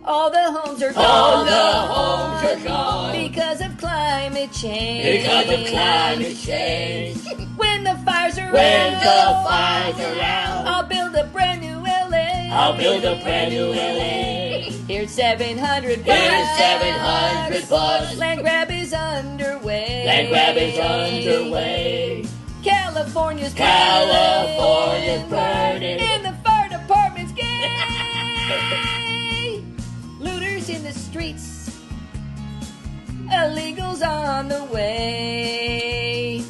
All the homes are gone. All the homes are gone. Because of climate change. Because of climate change. When the fires are When out. the fires are out. I'll build a brand new LA. I'll build a brand new LA. Here's $700. Here's $700. Land grab is underway. Land grab is underway. California's burning. And the fire department's gay. Looters in the streets. Illegals on the way.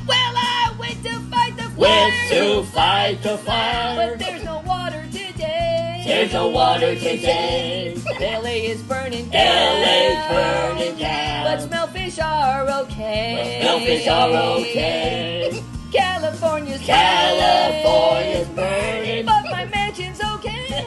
Well, I went to fight the fire. Went to fight the fire. But there's no water today. There's no water today. LA is burning down. LA's burning down. But smellfish are okay. Smellfish are okay. California's burning. But my mansion's okay.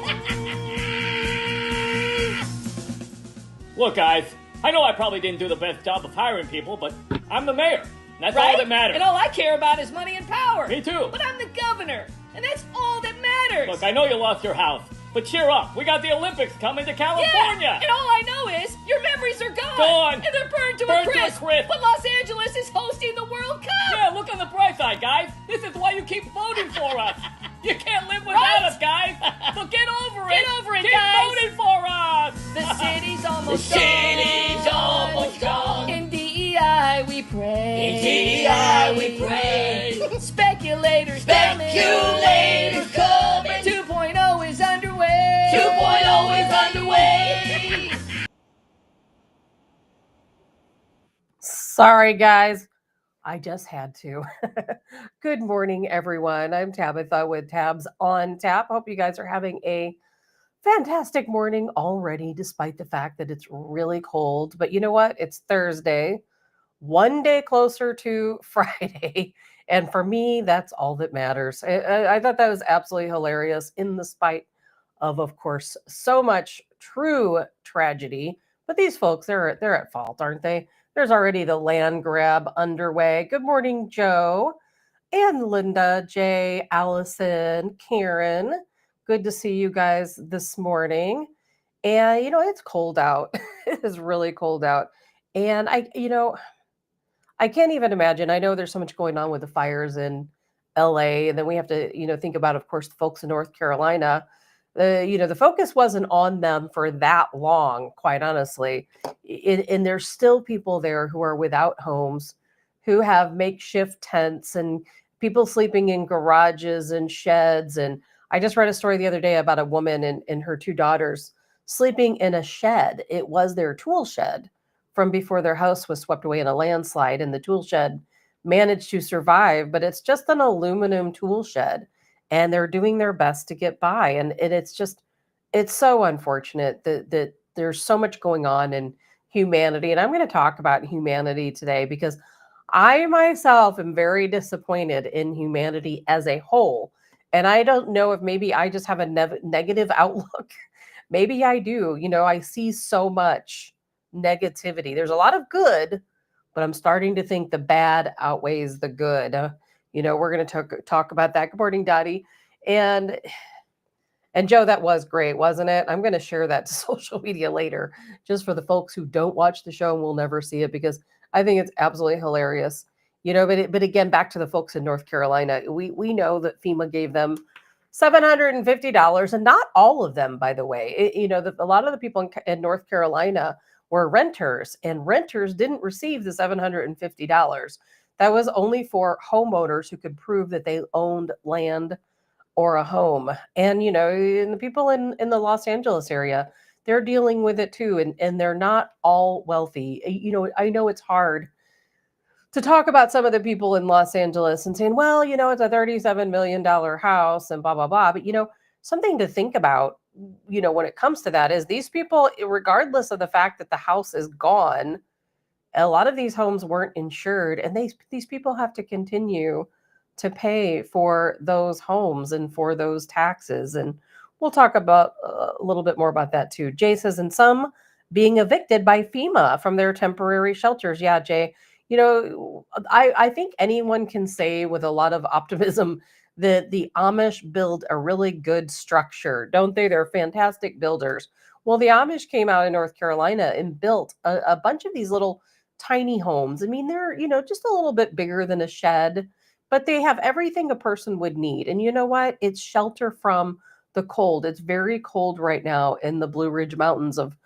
Look, guys, I know I probably didn't do the best job of hiring people, but I'm the mayor. That's Right? all that matters. And all I care about is money and power. Me too. But I'm the governor, and that's all that matters. Look, I know you lost your house, but cheer up. We got the Olympics coming to California. Yeah, and all I know is your memories are gone. Gone. And they're burned to Burned a to a crisp. crisp. But Los Angeles is hosting the World Cup. Yeah, look on the bright side, guys. This is why you keep voting for us. You can't live without Right? us, guys. So get over it. Get over it, keep guys. voting for us. The city's The almost city's almost gone. In DEI we pray. In DEI we pray. Speculators Speculators coming. 2.0 is underway. 2.0 is underway. Sorry, guys. I just had to. Good morning, everyone. I'm Tabitha with Tabs on Tap. Hope you guys are having a fantastic morning already, despite the fact that it's really cold. But you know what? It's Thursday, one day closer to Friday. And for me, that's all that matters. I thought that was absolutely hilarious in the spite of course, so much true tragedy. But these folks, they're at fault, aren't they? There's already the land grab underway. Good morning, Joe and Linda, Jay, Allison, Karen. Good to see you guys this morning. And it's cold out. It is really cold out. And I can't even imagine. I know there's so much going on with the fires in LA, and then we have to, think about, of course, the folks in North Carolina. The focus wasn't on them for that long, quite honestly. And there's still people there who are without homes, who have makeshift tents and people sleeping in garages and sheds. And I just read a story the other day about a woman and her two daughters sleeping in a shed. It was their tool shed from before their house was swept away in a landslide, and the tool shed managed to survive, but it's just an aluminum tool shed. And they're doing their best to get by. And it's so unfortunate that there's so much going on in humanity. And I'm going to talk about humanity today because I myself am very disappointed in humanity as a whole. And I don't know if maybe I just have a negative outlook. Maybe I do. I see so much negativity. There's a lot of good, but I'm starting to think the bad outweighs the good. We're going to talk about that. Good morning, Dottie. And Joe, that was great, wasn't it? I'm going to share that to social media later, just for the folks who don't watch the show and will never see it, because I think it's absolutely hilarious. But again, back to the folks in North Carolina, we know that FEMA gave them $750, and not all of them, by the way. A lot of the people in North Carolina were renters, and renters didn't receive the $750. That was only for homeowners who could prove that they owned land or a home. And, and the people in the Los Angeles area, they're dealing with it too. And they're not all wealthy. I know it's hard to talk about some of the people in Los Angeles and saying, well, it's a $37 million house and blah, blah, blah. But, something to think about, when it comes to that is these people, regardless of the fact that the house is gone, a lot of these homes weren't insured, and these people have to continue to pay for those homes and for those taxes. And we'll talk about a little bit more about that too. Jay says, and some being evicted by FEMA from their temporary shelters. Yeah, Jay, I think anyone can say with a lot of optimism the Amish build a really good structure, don't they? They're fantastic builders. Well, the Amish came out in North Carolina and built a bunch of these little tiny homes. I mean, they're, just a little bit bigger than a shed, but they have everything a person would need. And you know what? It's shelter from the cold. It's very cold right now in the Blue Ridge Mountains of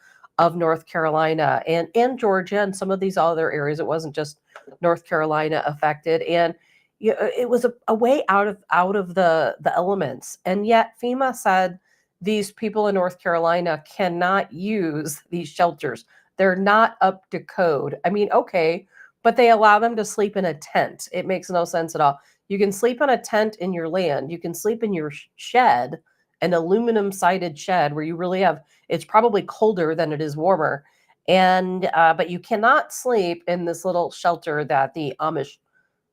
North Carolina and Georgia and some of these other areas. It wasn't just North Carolina affected. And it was a way out of the elements. And yet FEMA said these people in North Carolina cannot use these shelters. They're not up to code. I mean, okay, but they allow them to sleep in a tent. It makes no sense at all. You can sleep in a tent in your land. You can sleep in your shed, an aluminum sided shed where you really have, it's probably colder than it is warmer. And, but you cannot sleep in this little shelter that the Amish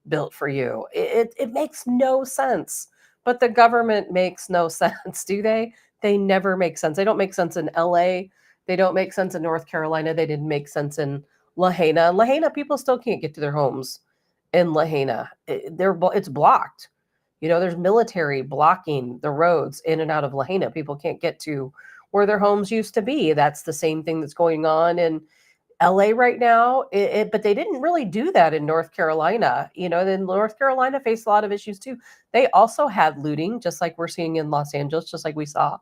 built for you. It makes no sense. But the government makes no sense, do they? They never make sense. They don't make sense in LA. They don't make sense in North Carolina. They didn't make sense in Lahaina. Lahaina, people still can't get to their homes in Lahaina. It's blocked. There's military blocking the roads in and out of Lahaina. People can't get to where their homes used to be. That's the same thing that's going on in LA right now. But they didn't really do that in North Carolina. Then North Carolina faced a lot of issues too. They also had looting, just like we're seeing in Los Angeles, just like we saw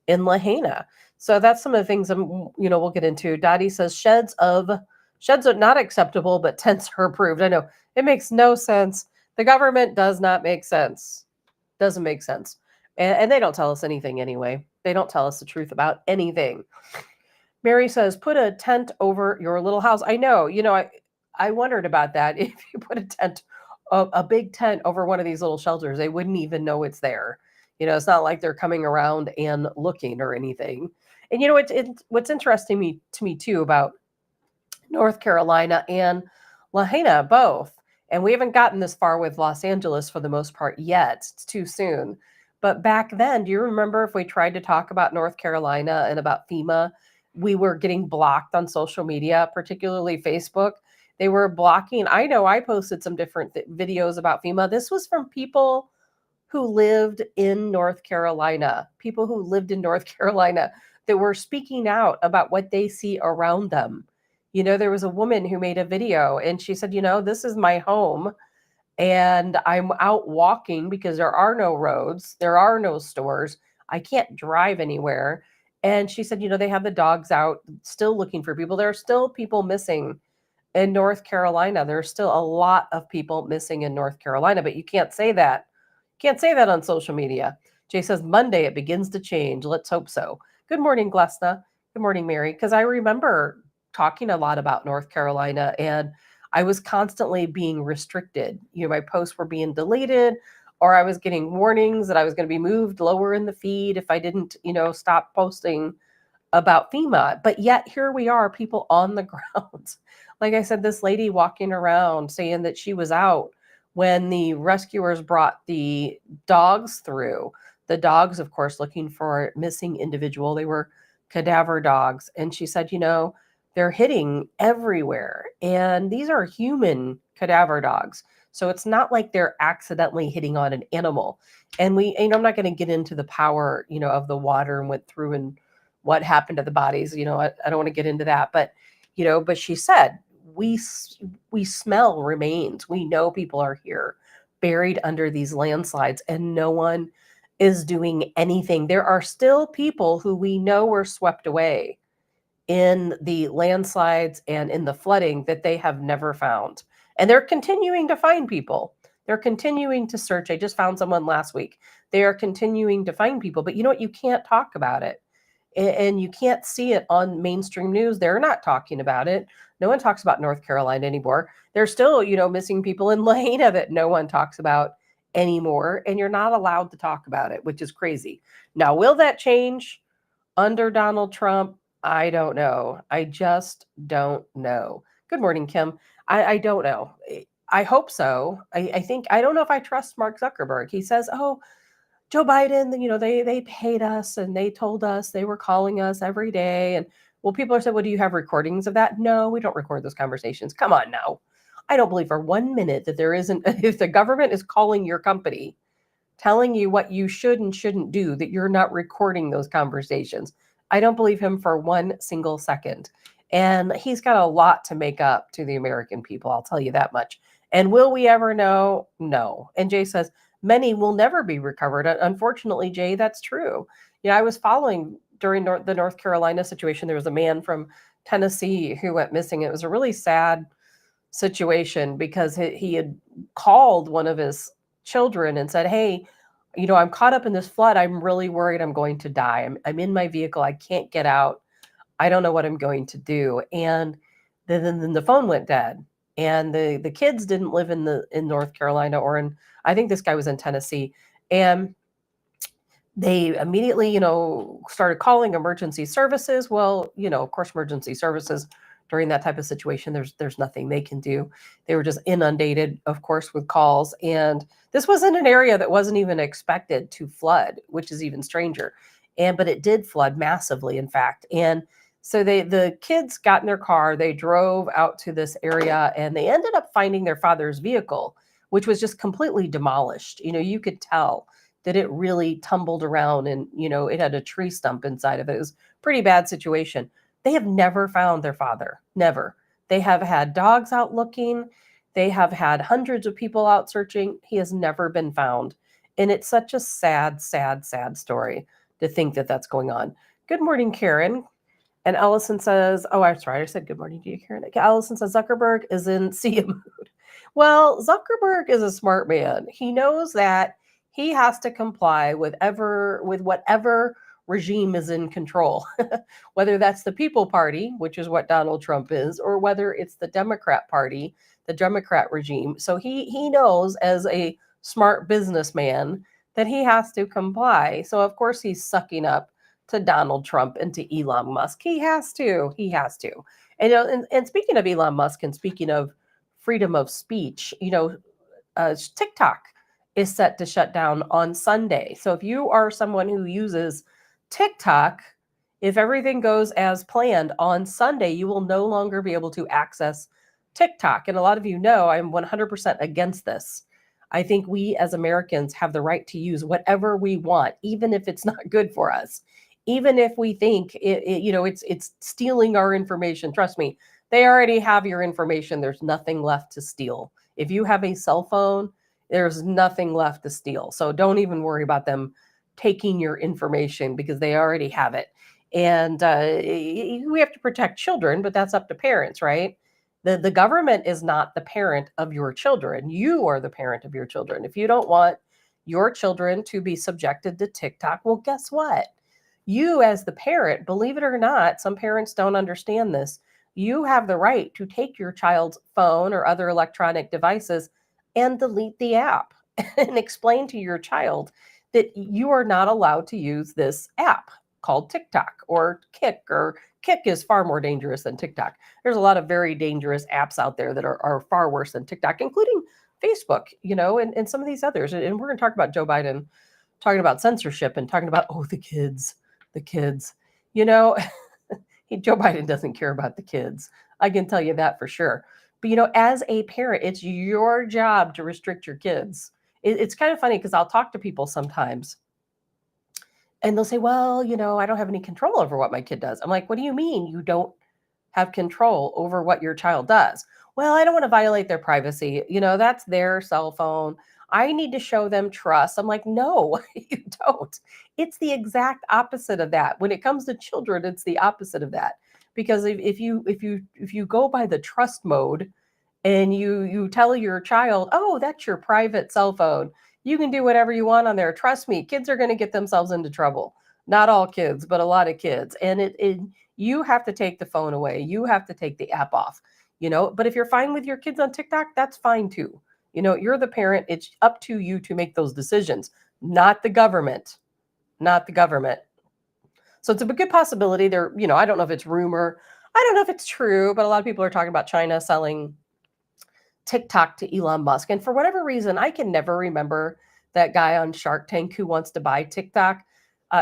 in Lahaina. So that's some of the things we'll get into. Dottie says sheds are not acceptable, but tents are approved. I know it makes no sense. The government does not make sense. Doesn't make sense. And they don't tell us anything anyway. They don't tell us the truth about anything. Mary says, put a tent over your little house. I know, I wondered about that. If you put a tent, a big tent over one of these little shelters, they wouldn't even know it's there. It's not like they're coming around and looking or anything. And what's interesting to me too about North Carolina and Lahaina both, and we haven't gotten this far with Los Angeles for the most part yet. It's too soon. But back then, do you remember if we tried to talk about North Carolina and about FEMA, we were getting blocked on social media, particularly Facebook. They were blocking. I know I posted some different videos about FEMA. This was from people who lived in North Carolina, that were speaking out about what they see around them. There was a woman who made a video and she said, this is my home and I'm out walking because there are no roads, there are no stores, I can't drive anywhere. And she said, they have the dogs out still looking for people. There are still people missing in North Carolina. There's still a lot of people missing in North Carolina, but you can't say that. Can't say that on social media. Jay says, Monday it begins to change. Let's hope so. Good morning, Glesna. Good morning, Mary. Because I remember talking a lot about North Carolina and I was constantly being restricted. My posts were being deleted, or I was getting warnings that I was going to be moved lower in the feed if I didn't, stop posting about FEMA. But yet here we are, people on the ground. Like I said, this lady walking around saying that she was out when the rescuers brought the dogs through. The dogs, of course, looking for a missing individual. They were cadaver dogs. And she said, they're hitting everywhere. And these are human cadaver dogs. So it's not like they're accidentally hitting on an animal. And I'm not going to get into the power, of the water and went through and what happened to the bodies. I don't want to get into that. But, but she said, we smell remains. We know people are here buried under these landslides and no one is doing anything. There are still people who we know were swept away in the landslides and in the flooding that they have never found. And they're continuing to find people. They're continuing to search. I just found someone last week. They are continuing to find people. But you know what? You can't talk about it. And you can't see it on mainstream news. They're not talking about it. No one talks about North Carolina anymore. There's still, missing people in Lahaina that no one talks about anymore. And you're not allowed to talk about it, which is crazy. Now, will that change under Donald Trump? I don't know. I just don't know. Good morning, Kim. I don't know. I hope so. I think, I don't know if I trust Mark Zuckerberg. He says, oh, Joe Biden, they paid us and they told us they were calling us every day. And well, people are saying, well, do you have recordings of that? No, we don't record those conversations. Come on now. I don't believe for 1 minute that there isn't, if the government is calling your company telling you what you should and shouldn't do, that you're not recording those conversations. I don't believe him for one single second. And he's got a lot to make up to the American people, I'll tell you that much. And will we ever know? No. And Jay says, many will never be recovered. Unfortunately, Jay, that's true. I was following during the North Carolina situation. There was a man from Tennessee who went missing. It was a really sad situation because he had called one of his children and said, hey, I'm caught up in this flood. I'm really worried I'm going to die. I'm in my vehicle. I can't get out. I don't know what I'm going to do. And then the phone went dead. And the kids didn't live in North Carolina, or I think this guy was in Tennessee. And they immediately, started calling emergency services. Well, of course, emergency services during that type of situation, there's nothing they can do. They were just inundated, of course, with calls. And this was in an area that wasn't even expected to flood, which is even stranger. But it did flood massively, in fact. And so the kids got in their car, they drove out to this area, and they ended up finding their father's vehicle, which was just completely demolished. You could tell that it really tumbled around, and, it had a tree stump inside of it. It was a pretty bad situation. They have never found their father. Never. They have had dogs out looking. They have had hundreds of people out searching. He has never been found. And it's such a sad, sad, sad story to think that that's going on. Good morning, Karen. And Ellison says, oh, I'm sorry, I said good morning to you, Karen. Ellison says Zuckerberg is in see mood. Well, Zuckerberg is a smart man. He knows that he has to comply with whatever regime is in control, whether that's the People Party, which is what Donald Trump is, or whether it's the Democrat Party, the Democrat regime. So he knows, as a smart businessman, that he has to comply. So of course he's sucking up to Donald Trump and to Elon Musk. He has to. And speaking of Elon Musk, and speaking of freedom of speech, TikTok is set to shut down on Sunday. So if you are someone who uses TikTok, if everything goes as planned on Sunday, you will no longer be able to access TikTok. And a lot of you know I'm 100% against this. I think we as Americans have the right to use whatever we want, even if it's not good for us, even if we think it's stealing our information. Trust me, they already have your information. There's nothing left to steal. If you have a cell phone, there's nothing left to steal. So don't even worry about them taking your information, because they already have it. And we have to protect children, but that's up to parents, right? The government is not the parent of your children. You are the parent of your children. If you don't want your children to be subjected to TikTok, well, guess what? You, as the parent, believe it or not, some parents don't understand this. You have the right to take your child's phone or other electronic devices and delete the app and explain to your child that you are not allowed to use this app called TikTok or Kick, or Kick is far more dangerous than TikTok. There's a lot of very dangerous apps out there that are far worse than TikTok, including Facebook, and some of these others. And we're going to talk about Joe Biden talking about censorship and talking about, the kids. Joe Biden doesn't care about the kids. I can tell you that for sure. But, as a parent, it's your job to restrict your kids. It's kind of funny because I'll talk to people sometimes and they'll say, well, I don't have any control over what my kid does. I'm like, what do you mean you don't have control over what your child does? Well, I don't want to violate their privacy. That's their cell phone. I need to show them trust. I'm like, no, you don't. It's the exact opposite of that. When it comes to children, it's the opposite of that. Because if you go by the trust mode and you tell your child, oh, that's your private cell phone, you can do whatever you want on there. Trust me, kids are going to get themselves into trouble. Not all kids, but a lot of kids. And you have to take the phone away. You have to take the app off. But if you're fine with your kids on TikTok, that's fine too. You're the parent. It's up to you to make those decisions, not the government. So it's a good possibility there. I don't know if it's rumor. I don't know if it's true, but a lot of people are talking about China selling TikTok to Elon Musk. And for whatever reason, I can never remember that guy on Shark Tank who wants to buy TikTok.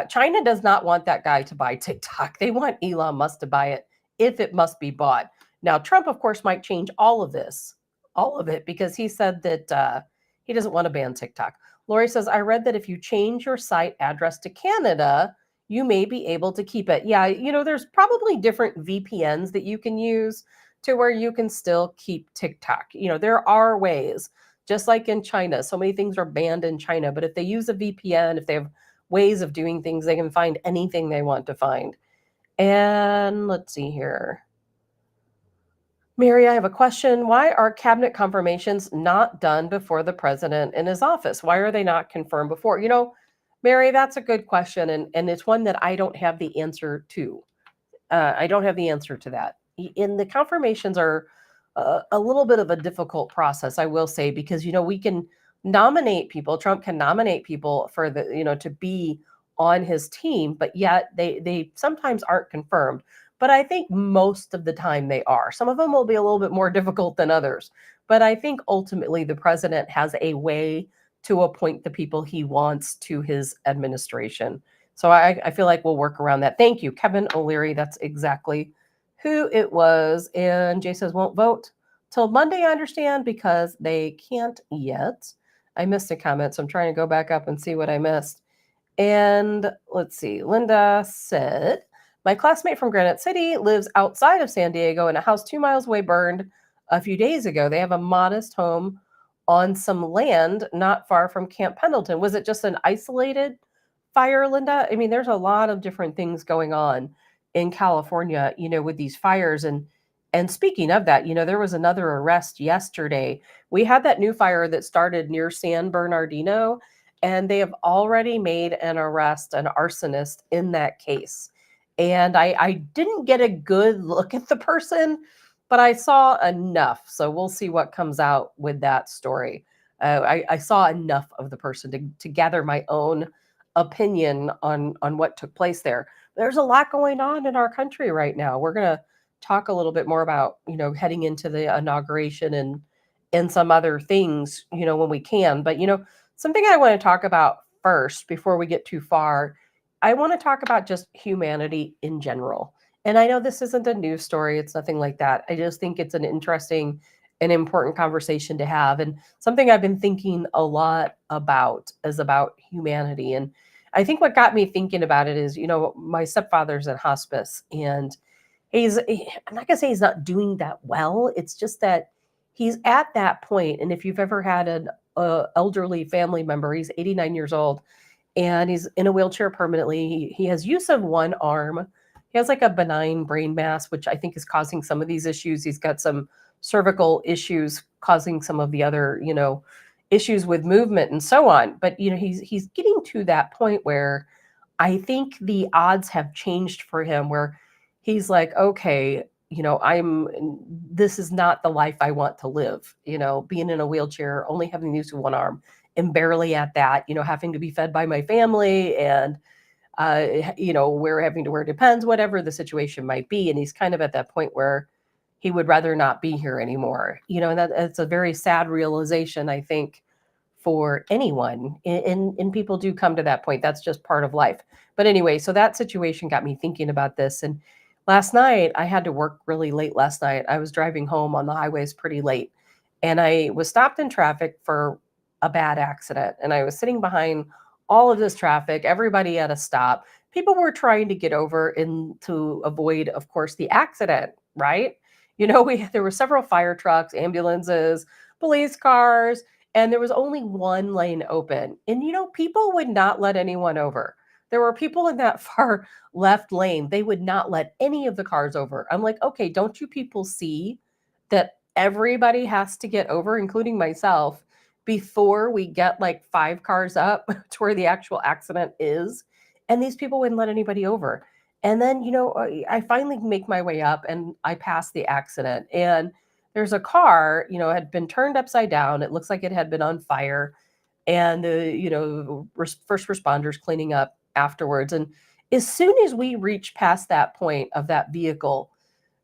China does not want that guy to buy TikTok. They want Elon Musk to buy it if it must be bought. Now, Trump, of course, might change all of it, because he said that he doesn't want to ban TikTok. Lori says, I read that if you change your site address to Canada, you may be able to keep it. Yeah, there's probably different VPNs that you can use to where you can still keep TikTok. There are ways, just like in China. So many things are banned in China, but if they use a VPN, if they have ways of doing things, they can find anything they want to find. And let's see here. Mary, I have a question. Why are cabinet confirmations not done before the president in his office? Why are they not confirmed before? Mary, that's a good question. And it's one that I don't have the answer to. I don't have the answer to that. And the confirmations are a little bit of a difficult process, I will say, because, we can nominate people. Trump can nominate people for to be on his team, but yet they sometimes aren't confirmed. But I think most of the time they are. Some of them will be a little bit more difficult than others. But I think ultimately the president has a way to appoint the people he wants to his administration. So I feel like we'll work around that. Thank you, Kevin O'Leary. That's exactly who it was. And Jay says, won't vote till Monday, I understand, because they can't yet. I missed a comment, so I'm trying to go back up and see what I missed. And let's see. Linda said, my classmate from Granite City lives outside of San Diego in a house 2 miles away burned a few days ago. They have a modest home on some land not far from Camp Pendleton. Was it just an isolated fire, Linda? I mean, there's a lot of different things going on in California, with these fires. And speaking of that, there was another arrest yesterday. We had that new fire that started near San Bernardino, and they have already made an arrest, an arsonist in that case. And I didn't get a good look at the person, but I saw enough. So we'll see what comes out with that story. I saw enough of the person to gather my own opinion on what took place there. There's a lot going on in our country right now. We're going to talk a little bit more about, heading into the inauguration and some other things, when we can. But, something I want to talk about first before we get too far, I want to talk about just humanity in general. And I know this isn't a news story. It's nothing like that. I just think it's an interesting and important conversation to have. And something I've been thinking a lot about is about humanity. And I think what got me thinking about it is, my stepfather's in hospice, and I'm not going to say he's not doing that well. It's just that he's at that point. And if you've ever had an elderly family member, he's 89 years old, and he's in a wheelchair permanently. He has use of one arm. He has like a benign brain mass, which I think is causing some of these issues. He's got some cervical issues causing some of the other, issues with movement and so on. But, he's getting to that point where I think the odds have changed for him, where he's like, okay, this is not the life I want to live, being in a wheelchair, only having use of one arm, and barely at that, having to be fed by my family, and, we're having to wear Depends, whatever the situation might be. And he's kind of at that point where he would rather not be here anymore, and that's a very sad realization, I think, for anyone. And people do come to that point. That's just part of life. But anyway, so that situation got me thinking about this. And last night, I had to work really late last night. I was driving home on the highways pretty late, and I was stopped in traffic for a bad accident. And I was sitting behind all of this traffic, everybody at a stop. People were trying to get over and to avoid, of course, the accident, right? There were several fire trucks, ambulances, police cars, and there was only one lane open. And, people would not let anyone over. There were people in that far left lane. They would not let any of the cars over. I'm like, okay, don't you people see that everybody has to get over, including myself, before we get like 5 cars up to where the actual accident is? And these people wouldn't let anybody over. And then, I finally make my way up and I pass the accident. And there's a car, had been turned upside down. It looks like it had been on fire. And the, first responders cleaning up afterwards. And as soon as we reached past that point of that vehicle,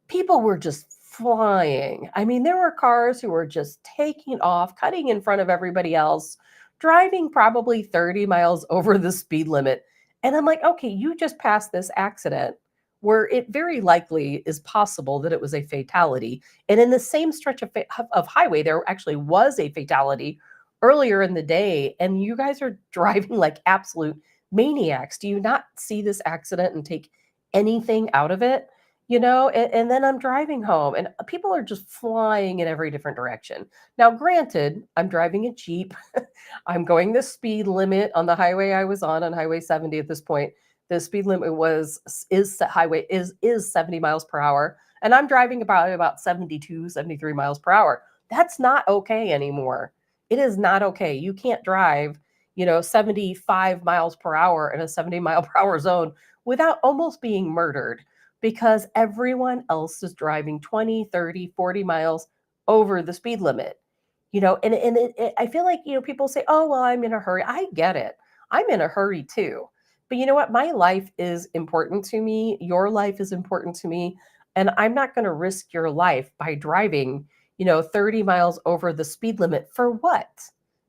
people were just flying. I mean, there were cars who were just taking off, cutting in front of everybody else, driving probably 30 miles over the speed limit. And I'm like, okay, you just passed this accident where it very likely is possible that it was a fatality. And in the same stretch of highway, there actually was a fatality earlier in the day, and you guys are driving like absolute maniacs. Do you not see this accident and take anything out of it? And then I'm driving home and people are just flying in every different direction. Now, granted, I'm driving a Jeep. I'm going the speed limit on the highway I was on Highway 70 at this point. The speed limit is 70 miles per hour, and I'm driving about 72, 73 miles per hour. That's not okay anymore. It is not okay. You can't drive, 75 miles per hour in a 70 mile per hour zone without almost being murdered, because everyone else is driving 20, 30, 40 miles over the speed limit. I feel like, people say, oh, well, I'm in a hurry. I get it. I'm in a hurry too. But you know what? My life is important to me. Your life is important to me. And I'm not going to risk your life by driving, 30 miles over the speed limit for what?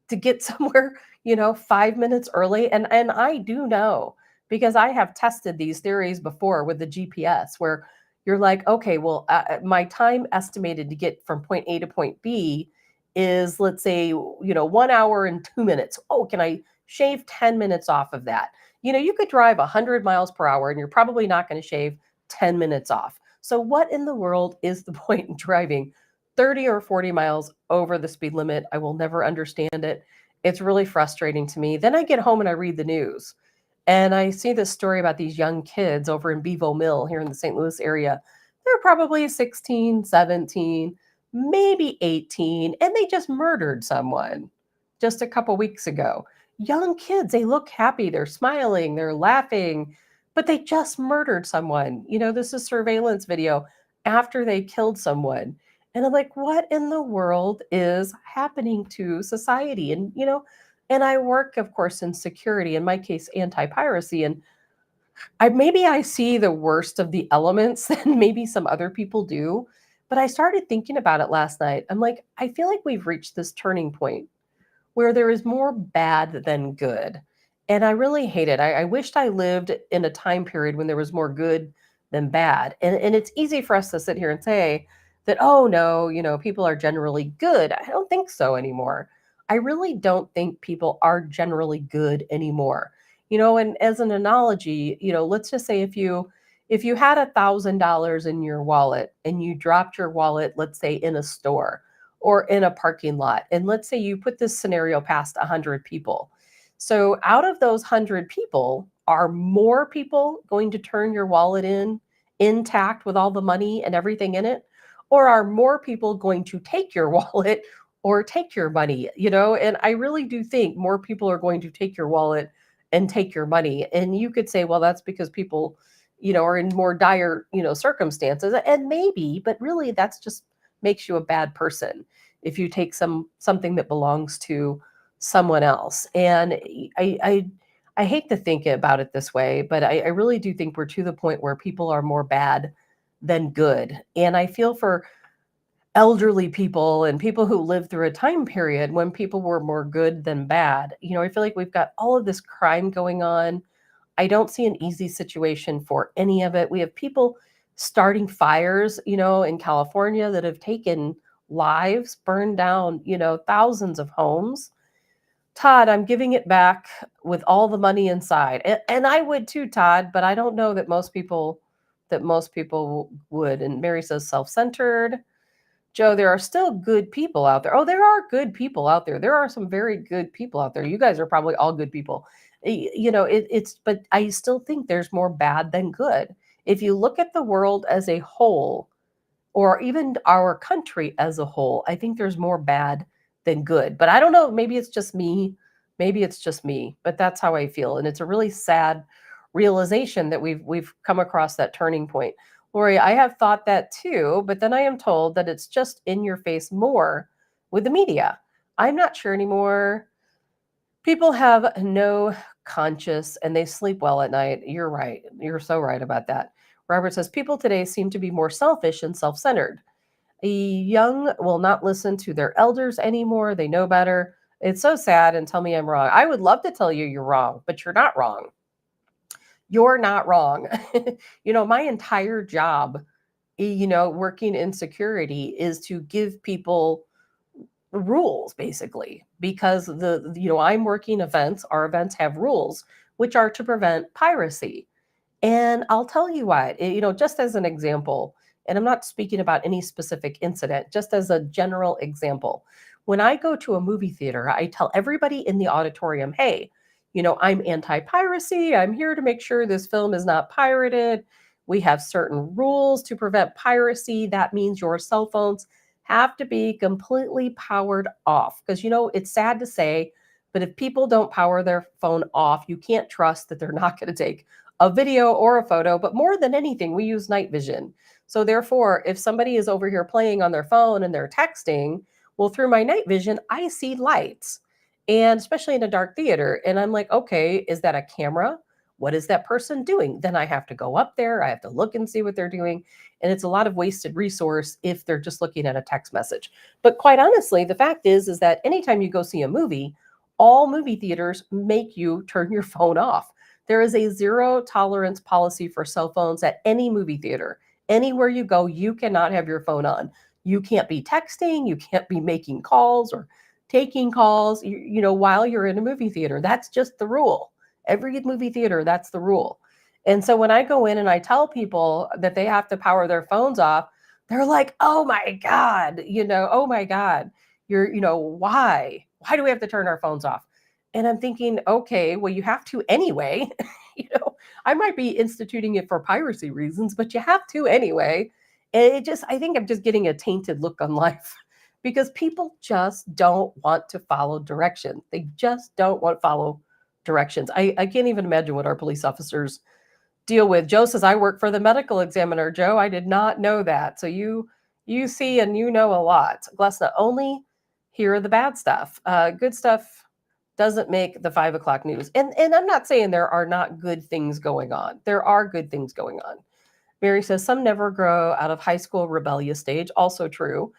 To get somewhere, 5 minutes early. And I do know, because I have tested these theories before with the GPS, where you're like, okay, well, my time estimated to get from point A to point B is, let's say, 1 hour and 2 minutes. Oh, can I shave 10 minutes off of that? You could drive 100 miles per hour and you're probably not going to shave 10 minutes off. So what in the world is the point in driving 30 or 40 miles over the speed limit? I will never understand it. It's really frustrating to me. Then I get home and I read the news and I see this story about these young kids over in Bevo Mill here in the St. Louis area. They're probably 16, 17, maybe 18, and they just murdered someone just a couple weeks ago. Young kids, they look happy, they're smiling, they're laughing, but they just murdered someone. This is surveillance video after they killed someone. And I'm like, what in the world is happening to society? And I work, of course, in security, in my case, anti-piracy. And maybe I see the worst of the elements than maybe some other people do. But I started thinking about it last night. I'm like, I feel like we've reached this turning point where there is more bad than good. And I really hate it. I wished I lived in a time period when there was more good than bad. And it's easy for us to sit here and say that, oh no, people are generally good. I don't think so anymore. I really don't think people are generally good anymore. And as an analogy, let's just say if you had $1,000 in your wallet and you dropped your wallet, let's say in a store or in a parking lot, and let's say you put this scenario past 100 people. So out of those 100 people, are more people going to turn your wallet in intact with all the money and everything in it? Or are more people going to take your wallet or take your money? And I really do think more people are going to take your wallet and take your money. And you could say, well, that's because people, are in more dire, circumstances. And maybe, but really that's just makes you a bad person if you take something that belongs to someone else. And I hate to think about it this way, but I really do think we're to the point where people are more bad than good. And I feel for elderly people and people who lived through a time period when people were more good than bad. I feel like we've got all of this crime going on. I don't see an easy situation for any of it. We have people starting fires, in California that have taken lives, burned down, thousands of homes. Todd, I'm giving it back with all the money inside. And I would too, Todd, but I don't know that most people would. And Mary says self-centered. Joe, there are still good people out there. Oh, there are good people out there. There are some very good people out there. You guys are probably all good people. But I still think there's more bad than good. If you look at the world as a whole, or even our country as a whole, I think there's more bad than good. But I don't know, maybe it's just me. But that's how I feel. And it's a really sad realization that we've come across that turning point. Lori, I have thought that too, but then I am told that it's just in your face more with the media. I'm not sure anymore. People have no conscience and they sleep well at night. You're right. You're so right about that. Robert says people today seem to be more selfish and self-centered. The young will not listen to their elders anymore. They know better. It's so sad, and tell me I'm wrong. I would love to tell you you're wrong, but you're not wrong. You're not wrong. My entire job, working in security is to give people rules, basically, because I'm working events. Our events have rules, which are to prevent piracy. And I'll tell you what, just as an example, and I'm not speaking about any specific incident, just as a general example. When I go to a movie theater, I tell everybody in the auditorium, hey, I'm anti-piracy. I'm here to make sure this film is not pirated. We have certain rules to prevent piracy. That means your cell phones have to be completely powered off. Because, it's sad to say, but if people don't power their phone off, you can't trust that they're not going to take a video or a photo. But more than anything, we use night vision. So therefore, if somebody is over here playing on their phone and they're texting, well, through my night vision, I see lights, and especially in a dark theater. And I'm like, okay, is that a camera? What is that person doing? Then I have to go up there. I have to look and see what they're doing. And it's a lot of wasted resource if they're just looking at a text message. But quite honestly, the fact is that anytime you go see a movie, all movie theaters make you turn your phone off. There is a zero tolerance policy for cell phones at any movie theater. Anywhere you go, you cannot have your phone on. You can't be texting, you can't be making calls or taking calls, while you're in a movie theater. That's just the rule. Every movie theater, that's the rule. And so when I go in and I tell people that they have to power their phones off, they're like, oh my God, oh my God, why? Why do we have to turn our phones off? And I'm thinking, okay, well, you have to anyway. I might be instituting it for piracy reasons, but you have to anyway. And I think I'm just getting a tainted look on life because people just don't want to follow direction. They just don't want to follow directions. I can't even imagine what our police officers deal with. Joe says, I work for the medical examiner. Joe, I did not know that. So you see and you know a lot. Glesna, only hear the bad stuff. Good stuff doesn't make the 5 o'clock news. And I'm not saying there are not good things going on. There are good things going on. Mary says, some never grow out of high school rebellious stage. Also true.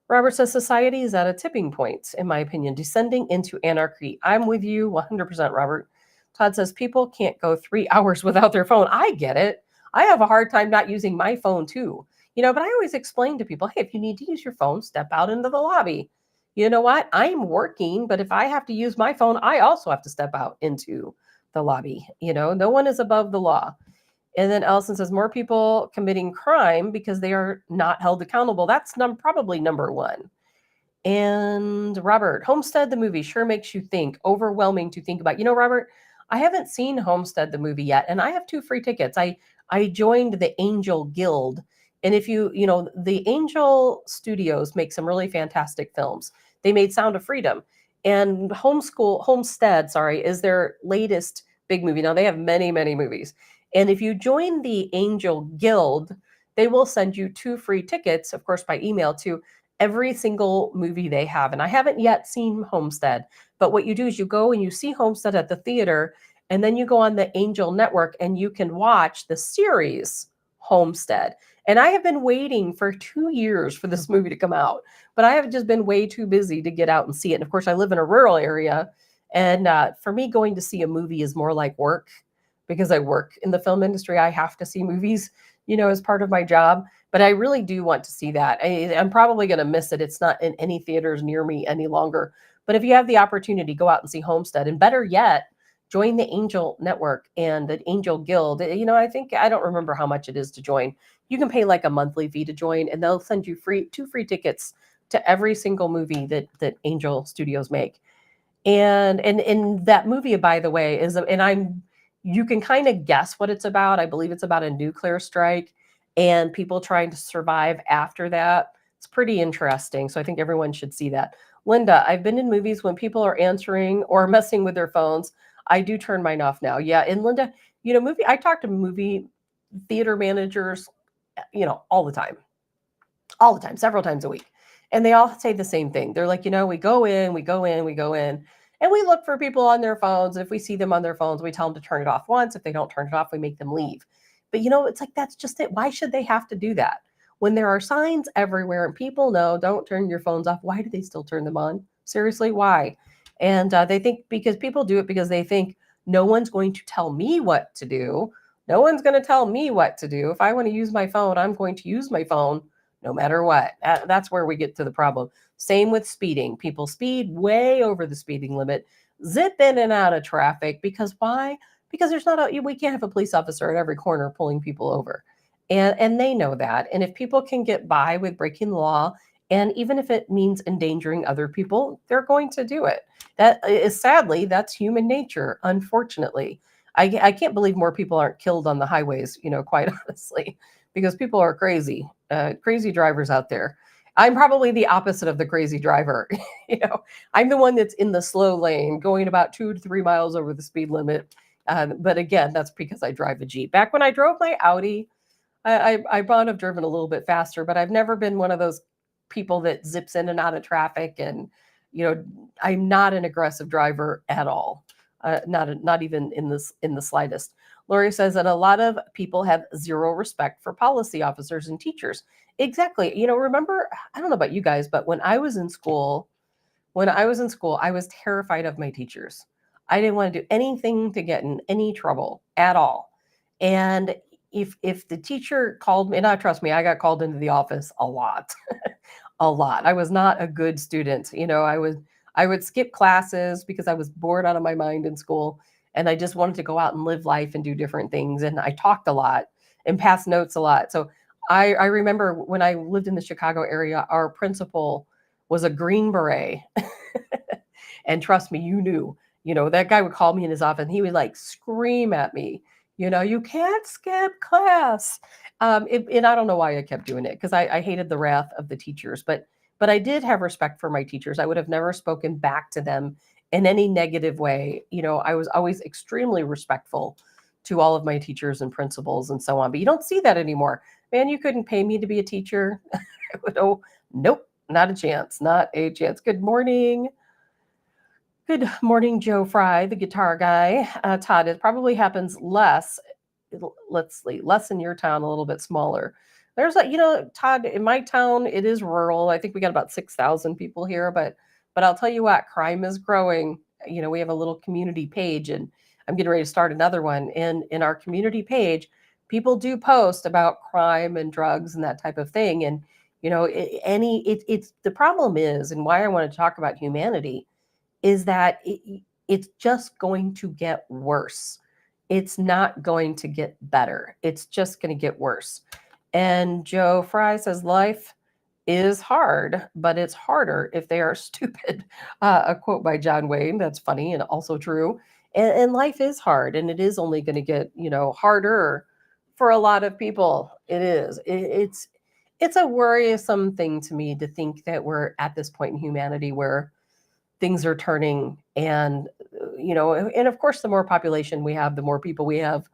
Robert says, society is at a tipping point, in my opinion, descending into anarchy. I'm with you 100%, Robert. Todd says, people can't go 3 hours without their phone. I get it. I have a hard time not using my phone too. But I always explain to people, hey, if you need to use your phone, step out into the lobby. You know what? I'm working, but if I have to use my phone, I also have to step out into the lobby. No one is above the law. And then Allison says, more people committing crime because they are not held accountable. That's probably number one. And Robert, Homestead, the movie sure makes you think. Overwhelming to think about. Robert, I haven't seen Homestead, the movie yet, and I have 2 free tickets. I joined the Angel Guild. And if the Angel Studios make some really fantastic films. They made Sound of Freedom. And Homestead, is their latest big movie. Now, they have many, many movies. And if you join the Angel Guild, they will send you 2 free tickets, of course, by email to every single movie they have. And I haven't yet seen Homestead. But what you do is you go and you see Homestead at the theater, and then you go on the Angel Network and you can watch the series Homestead. And I have been waiting for 2 years for this movie to come out, but I have just been way too busy to get out and see it. And of course, I live in a rural area, and for me, going to see a movie is more like work because I work in the film industry. I have to see movies, as part of my job. But I really do want to see that. I'm probably going to miss it. It's not in any theaters near me any longer. But if you have the opportunity, go out and see Homestead. And better yet, join the Angel Network and the Angel Guild. I don't remember how much it is to join. You can pay like a monthly fee to join, and they'll send you 2 free tickets to every single movie that Angel Studios make. And that movie, by the way, you can kind of guess what it's about. I believe it's about a nuclear strike and people trying to survive after that. It's pretty interesting. So I think everyone should see that. Linda, I've been in movies when people are answering or messing with their phones. I do turn mine off now. Yeah. And Linda, I talk to movie theater managers, all the time, several times a week. And they all say the same thing. They're like, we go in, and we look for people on their phones. If we see them on their phones, we tell them to turn it off once. If they don't turn it off, we make them leave. But, it's like, that's just it. Why should they have to do that? When there are signs everywhere and people know, don't turn your phones off, why do they still turn them on? Seriously, why? And they think because people do it because they think no one's going to tell me what to do. No one's going to tell me what to do. If I want to use my phone, I'm going to use my phone no matter what. That's where we get to the problem. Same with speeding. People speed way over the speeding limit, zip in and out of traffic. Because why? Because we can't have a police officer at every corner pulling people over. And they know that. And if people can get by with breaking the law, and even if it means endangering other people, they're going to do it. That is sadly, that's human nature, unfortunately. I can't believe more people aren't killed on the highways, quite honestly, because people are crazy, crazy drivers out there. I'm probably the opposite of the crazy driver. I'm the one that's in the slow lane going about 2 to 3 miles over the speed limit. But again, that's because I drive a Jeep. Back when I drove my Audi, I might have driven a little bit faster, but I've never been one of those people that zips in and out of traffic. And, I'm not an aggressive driver at all. Not even in the slightest. Lori says that a lot of people have zero respect for policy officers and teachers. Exactly. Remember, I don't know about you guys, but when I was in school, I was terrified of my teachers. I didn't want to do anything to get in any trouble at all. And if the teacher called me, and trust me, I got called into the office a lot. A lot. I was not a good student. I would skip classes because I was bored out of my mind in school, and I just wanted to go out and live life and do different things. And I talked a lot and passed notes a lot. So I remember when I lived in the Chicago area, our principal was a Green Beret. And trust me, that guy would call me in his office and he would like scream at me, you can't skip class. And I don't know why I kept doing it, because I hated the wrath of the teachers, but I did have respect for my teachers. I would have never spoken back to them in any negative way. I was always extremely respectful to all of my teachers and principals and so on. But you don't see that anymore. Man, you couldn't pay me to be a teacher. Oh, nope, not a chance, not a chance. Good morning. Good morning, Joe Fry, the guitar guy. Todd, it probably happens less. Let's see, less in your town, a little bit smaller. There's Todd, in my town, it is rural. I think we got about 6,000 people here, but I'll tell you what, crime is growing. We have a little community page, and I'm getting ready to start another one. In our community page, people do post about crime and drugs and that type of thing. And it's the problem is, and why I want to talk about humanity, is that it's just going to get worse. It's not going to get better. It's just going to get worse. And Joe Fry says, life is hard, but it's harder if they are stupid. A quote by John Wayne. That's funny and also true. And life is hard, and it is only going to get, harder for a lot of people. It is. It's a worrisome thing to me to think that we're at this point in humanity where things are turning, and and of course, the more population we have, the more people we have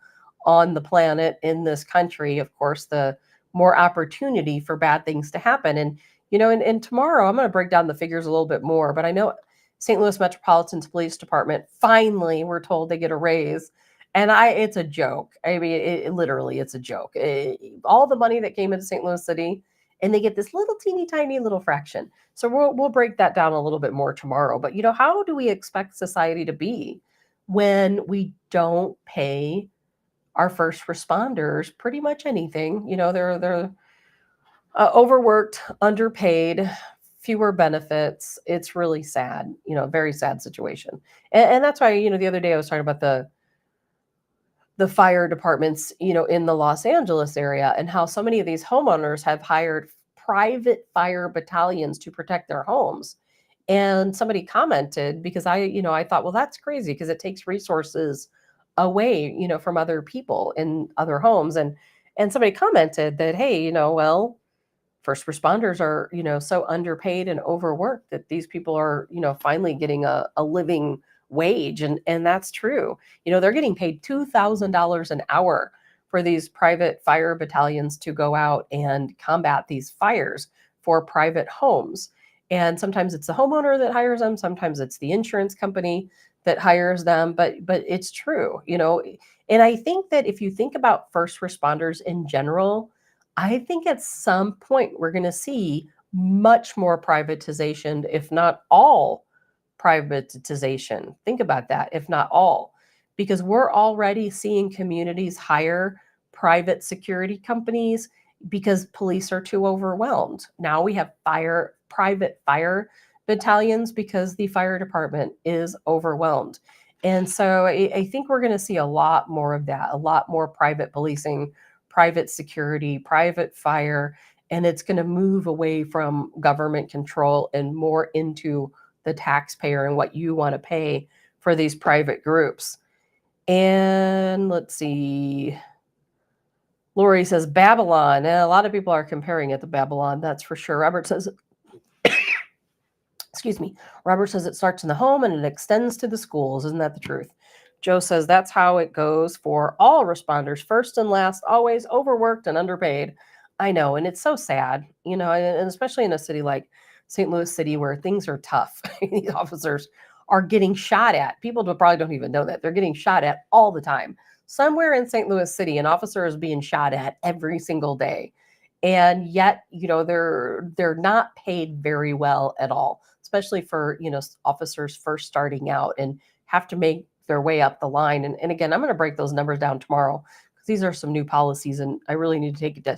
on the planet in this country, of course, the more opportunity for bad things to happen. And tomorrow I'm going to break down the figures a little bit more, but I know St. Louis Metropolitan's Police Department, finally, we're told they get a raise. And it's a joke. I mean, literally, it's a joke. All the money that came into St. Louis City, and they get this little teeny tiny little fraction. So we'll break that down a little bit more tomorrow. But how do we expect society to be when we don't pay our first responders pretty much anything? They're overworked, underpaid, fewer benefits. It's really sad. Very sad situation. And that's why the other day I was talking about the fire departments, in the Los Angeles area, and how so many of these homeowners have hired private fire battalions to protect their homes. And somebody commented, because I thought, well, that's crazy, because it takes resources away, from other people in other homes. And somebody commented that, hey, well, first responders are, so underpaid and overworked that these people are, finally getting a living wage. And that's true. They're getting paid $2,000 an hour for these private fire battalions to go out and combat these fires for private homes. And sometimes it's the homeowner that hires them. Sometimes it's the insurance company that hires them. But it's true, and I think that if you think about first responders in general, I think at some point we're going to see much more privatization, if not all privatization. Think about that, if not all, because we're already seeing communities hire private security companies because police are too overwhelmed. Now we have private fire battalions because the fire department is overwhelmed. And so I think we're going to see a lot more of that, a lot more private policing, private security, private fire, and it's going to move away from government control and more into the taxpayer and what you want to pay for these private groups. And let's see. Lori says Babylon. A lot of people are comparing it to Babylon, that's for sure. Robert says, excuse me. Robert says it starts in the home and it extends to the schools. Isn't that the truth? Joe says that's how it goes for all responders, first and last, always overworked and underpaid. I know, and it's so sad, and especially in a city like St. Louis City where things are tough. These officers are getting shot at. People probably don't even know that. They're getting shot at all the time. Somewhere in St. Louis City, an officer is being shot at every single day. And yet, they're not paid very well at all, especially for, officers first starting out and have to make their way up the line. And again, I'm going to break those numbers down tomorrow because these are some new policies and I really need to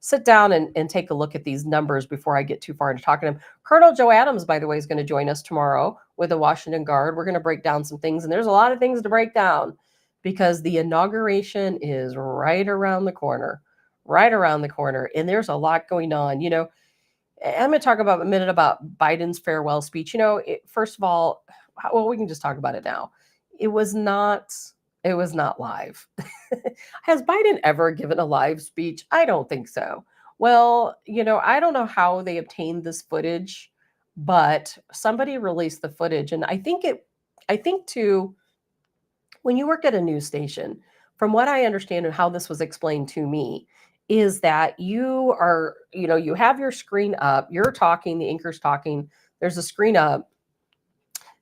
sit down and take a look at these numbers before I get too far into talking to them. Colonel Joe Adams, by the way, is going to join us tomorrow with the Washington Guard. We're going to break down some things, and there's a lot of things to break down because the inauguration is right around the corner, and there's a lot going on. I'm going to talk about a minute about Biden's farewell speech. First of all, well, we can just talk about it now. It was not live. Has Biden ever given a live speech? I don't think so. Well, I don't know how they obtained this footage, but somebody released the footage. And I think too, when you work at a news station, from what I understand and how this was explained to me, is that you have your screen up, you're talking, the anchor's talking, there's a screen up,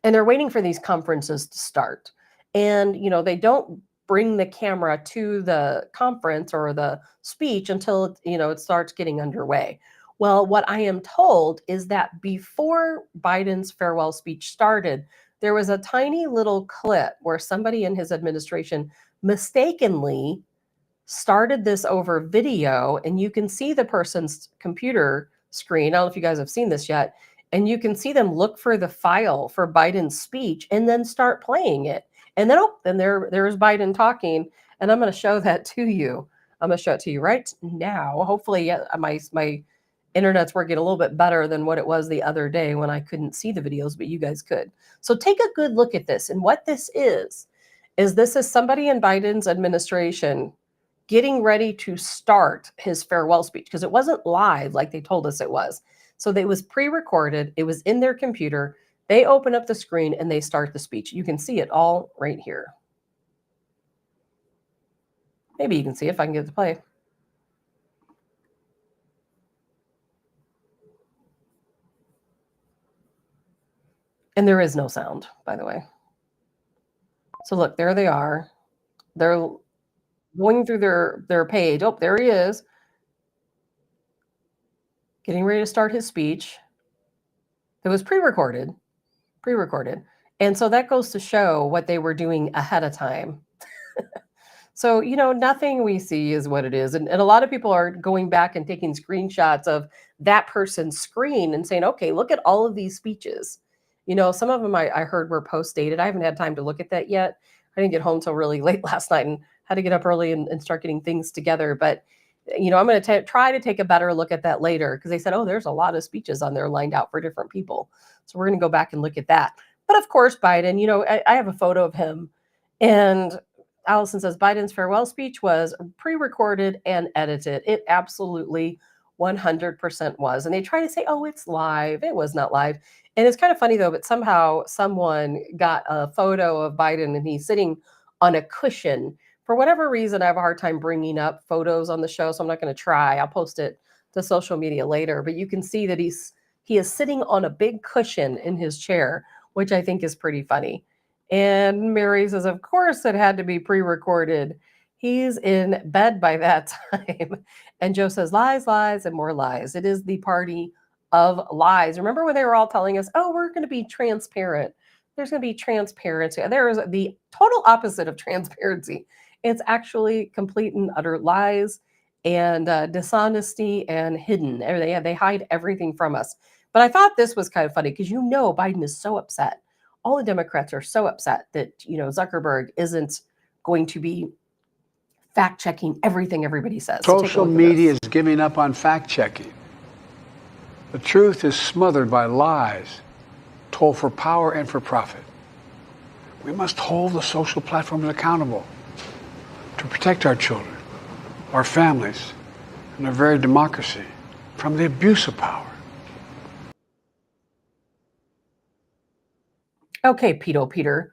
and they're waiting for these conferences to start. And, they don't bring the camera to the conference or the speech until, it starts getting underway. Well, what I am told is that before Biden's farewell speech started, there was a tiny little clip where somebody in his administration mistakenly started this over video, and you can see the person's computer screen. I don't know if you guys have seen this yet. And you can see them look for the file for Biden's speech and then start playing it. And then there's Biden talking, and I'm going to show that to you. I'm going to show it to you right now. Hopefully, my internet's working a little bit better than what it was the other day when I couldn't see the videos, but you guys could. So take a good look at this. And what this is this is somebody in Biden's administration getting ready to start his farewell speech because it wasn't live like they told us it was. So it was pre-recorded. It was in their computer. They open up the screen and they start the speech. You can see it all right here. Maybe you can see it if I can get it to play. And there is no sound, by the way. So look, there they are. They're going through their page. Oh, there he is. Getting ready to start his speech. It was pre-recorded. And so that goes to show what they were doing ahead of time. So, nothing we see is what it is. And a lot of people are going back and taking screenshots of that person's screen and saying, okay, look at all of these speeches. Some of them I heard were post-dated. I haven't had time to look at that yet. I didn't get home till really late last night and had to get up early and start getting things together. But, I'm going to try to take a better look at that later because they said, oh, there's a lot of speeches on there lined out for different people. So we're going to go back and look at that. But of course, Biden, I have a photo of him, and Allison says Biden's farewell speech was pre-recorded and edited. It absolutely 100% was. And they try to say, oh, it's live. It was not live. And it's kind of funny, though, but somehow someone got a photo of Biden and he's sitting on a cushion. For whatever reason, I have a hard time bringing up photos on the show, so I'm not going to try. I'll post it to social media later. But you can see that he is sitting on a big cushion in his chair, which I think is pretty funny. And Mary says, of course, it had to be pre-recorded. He's in bed by that time. And Joe says, lies, lies, and more lies. It is the party of lies. Remember when they were all telling us, oh, we're going to be transparent. There's going to be transparency. There is the total opposite of transparency. It's actually complete and utter lies and dishonesty and hidden. They hide everything from us. But I thought this was kind of funny because Biden is so upset. All the Democrats are so upset that Zuckerberg isn't going to be fact checking everything everybody says. Social media is giving up on fact checking. The truth is smothered by lies told for power and for profit. We must hold the social platforms accountable to protect our children, our families, and our very democracy from the abuse of power. Okay, Peter.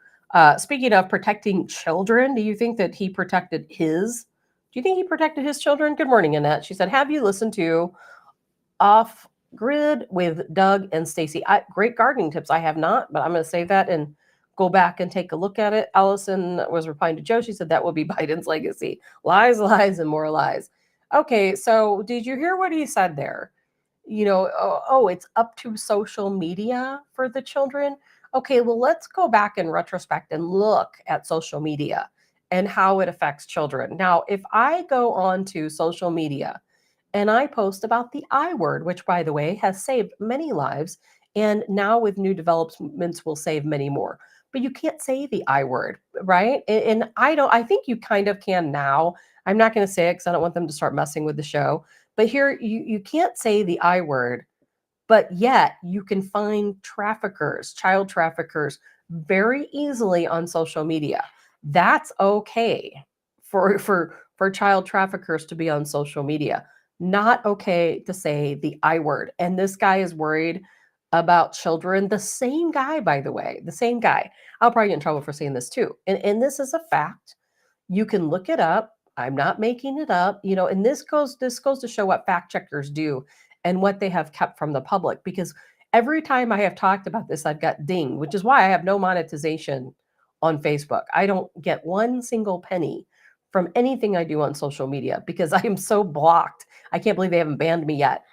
Speaking of protecting children, do you think that he protected his? Do you think he protected his children? Good morning, Annette. She said, "Have you listened to Off Grid with Doug and Stacy? Great gardening tips. I have not, but I'm going to save that and go back and take a look at it." Allison was replying to Joe. She said that will be Biden's legacy: lies, lies, and more lies. Okay, so did you hear what he said there? It's up to social media for the children. Okay, well, let's go back in retrospect and look at social media and how it affects children. Now, if I go on to social media and I post about the I word, which, by the way, has saved many lives, and now with new developments will save many more. But you can't say the I word, right? And I think you kind of can now. I'm not going to say it because I don't want them to start messing with the show. But here, you can't say the I word, but yet you can find traffickers, child traffickers, very easily on social media. That's okay for child traffickers to be on social media. Not okay to say the I word. And this guy is worried about children. The same guy, by the way, the same guy. I'll probably get in trouble for saying this too. And this is a fact. You can look it up. I'm not making it up, and this goes to show what fact checkers do and what they have kept from the public. Because every time I have talked about this, I've got dinged, which is why I have no monetization on Facebook. I don't get one single penny from anything I do on social media because I am so blocked. I can't believe they haven't banned me yet.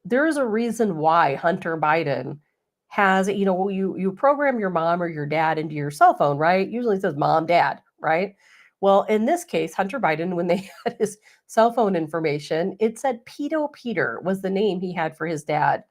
There is a reason why Hunter Biden has, you program your mom or your dad into your cell phone, right? Usually it says mom, dad, right? Well, in this case, Hunter Biden, when they had his cell phone information, it said Peter was the name he had for his dad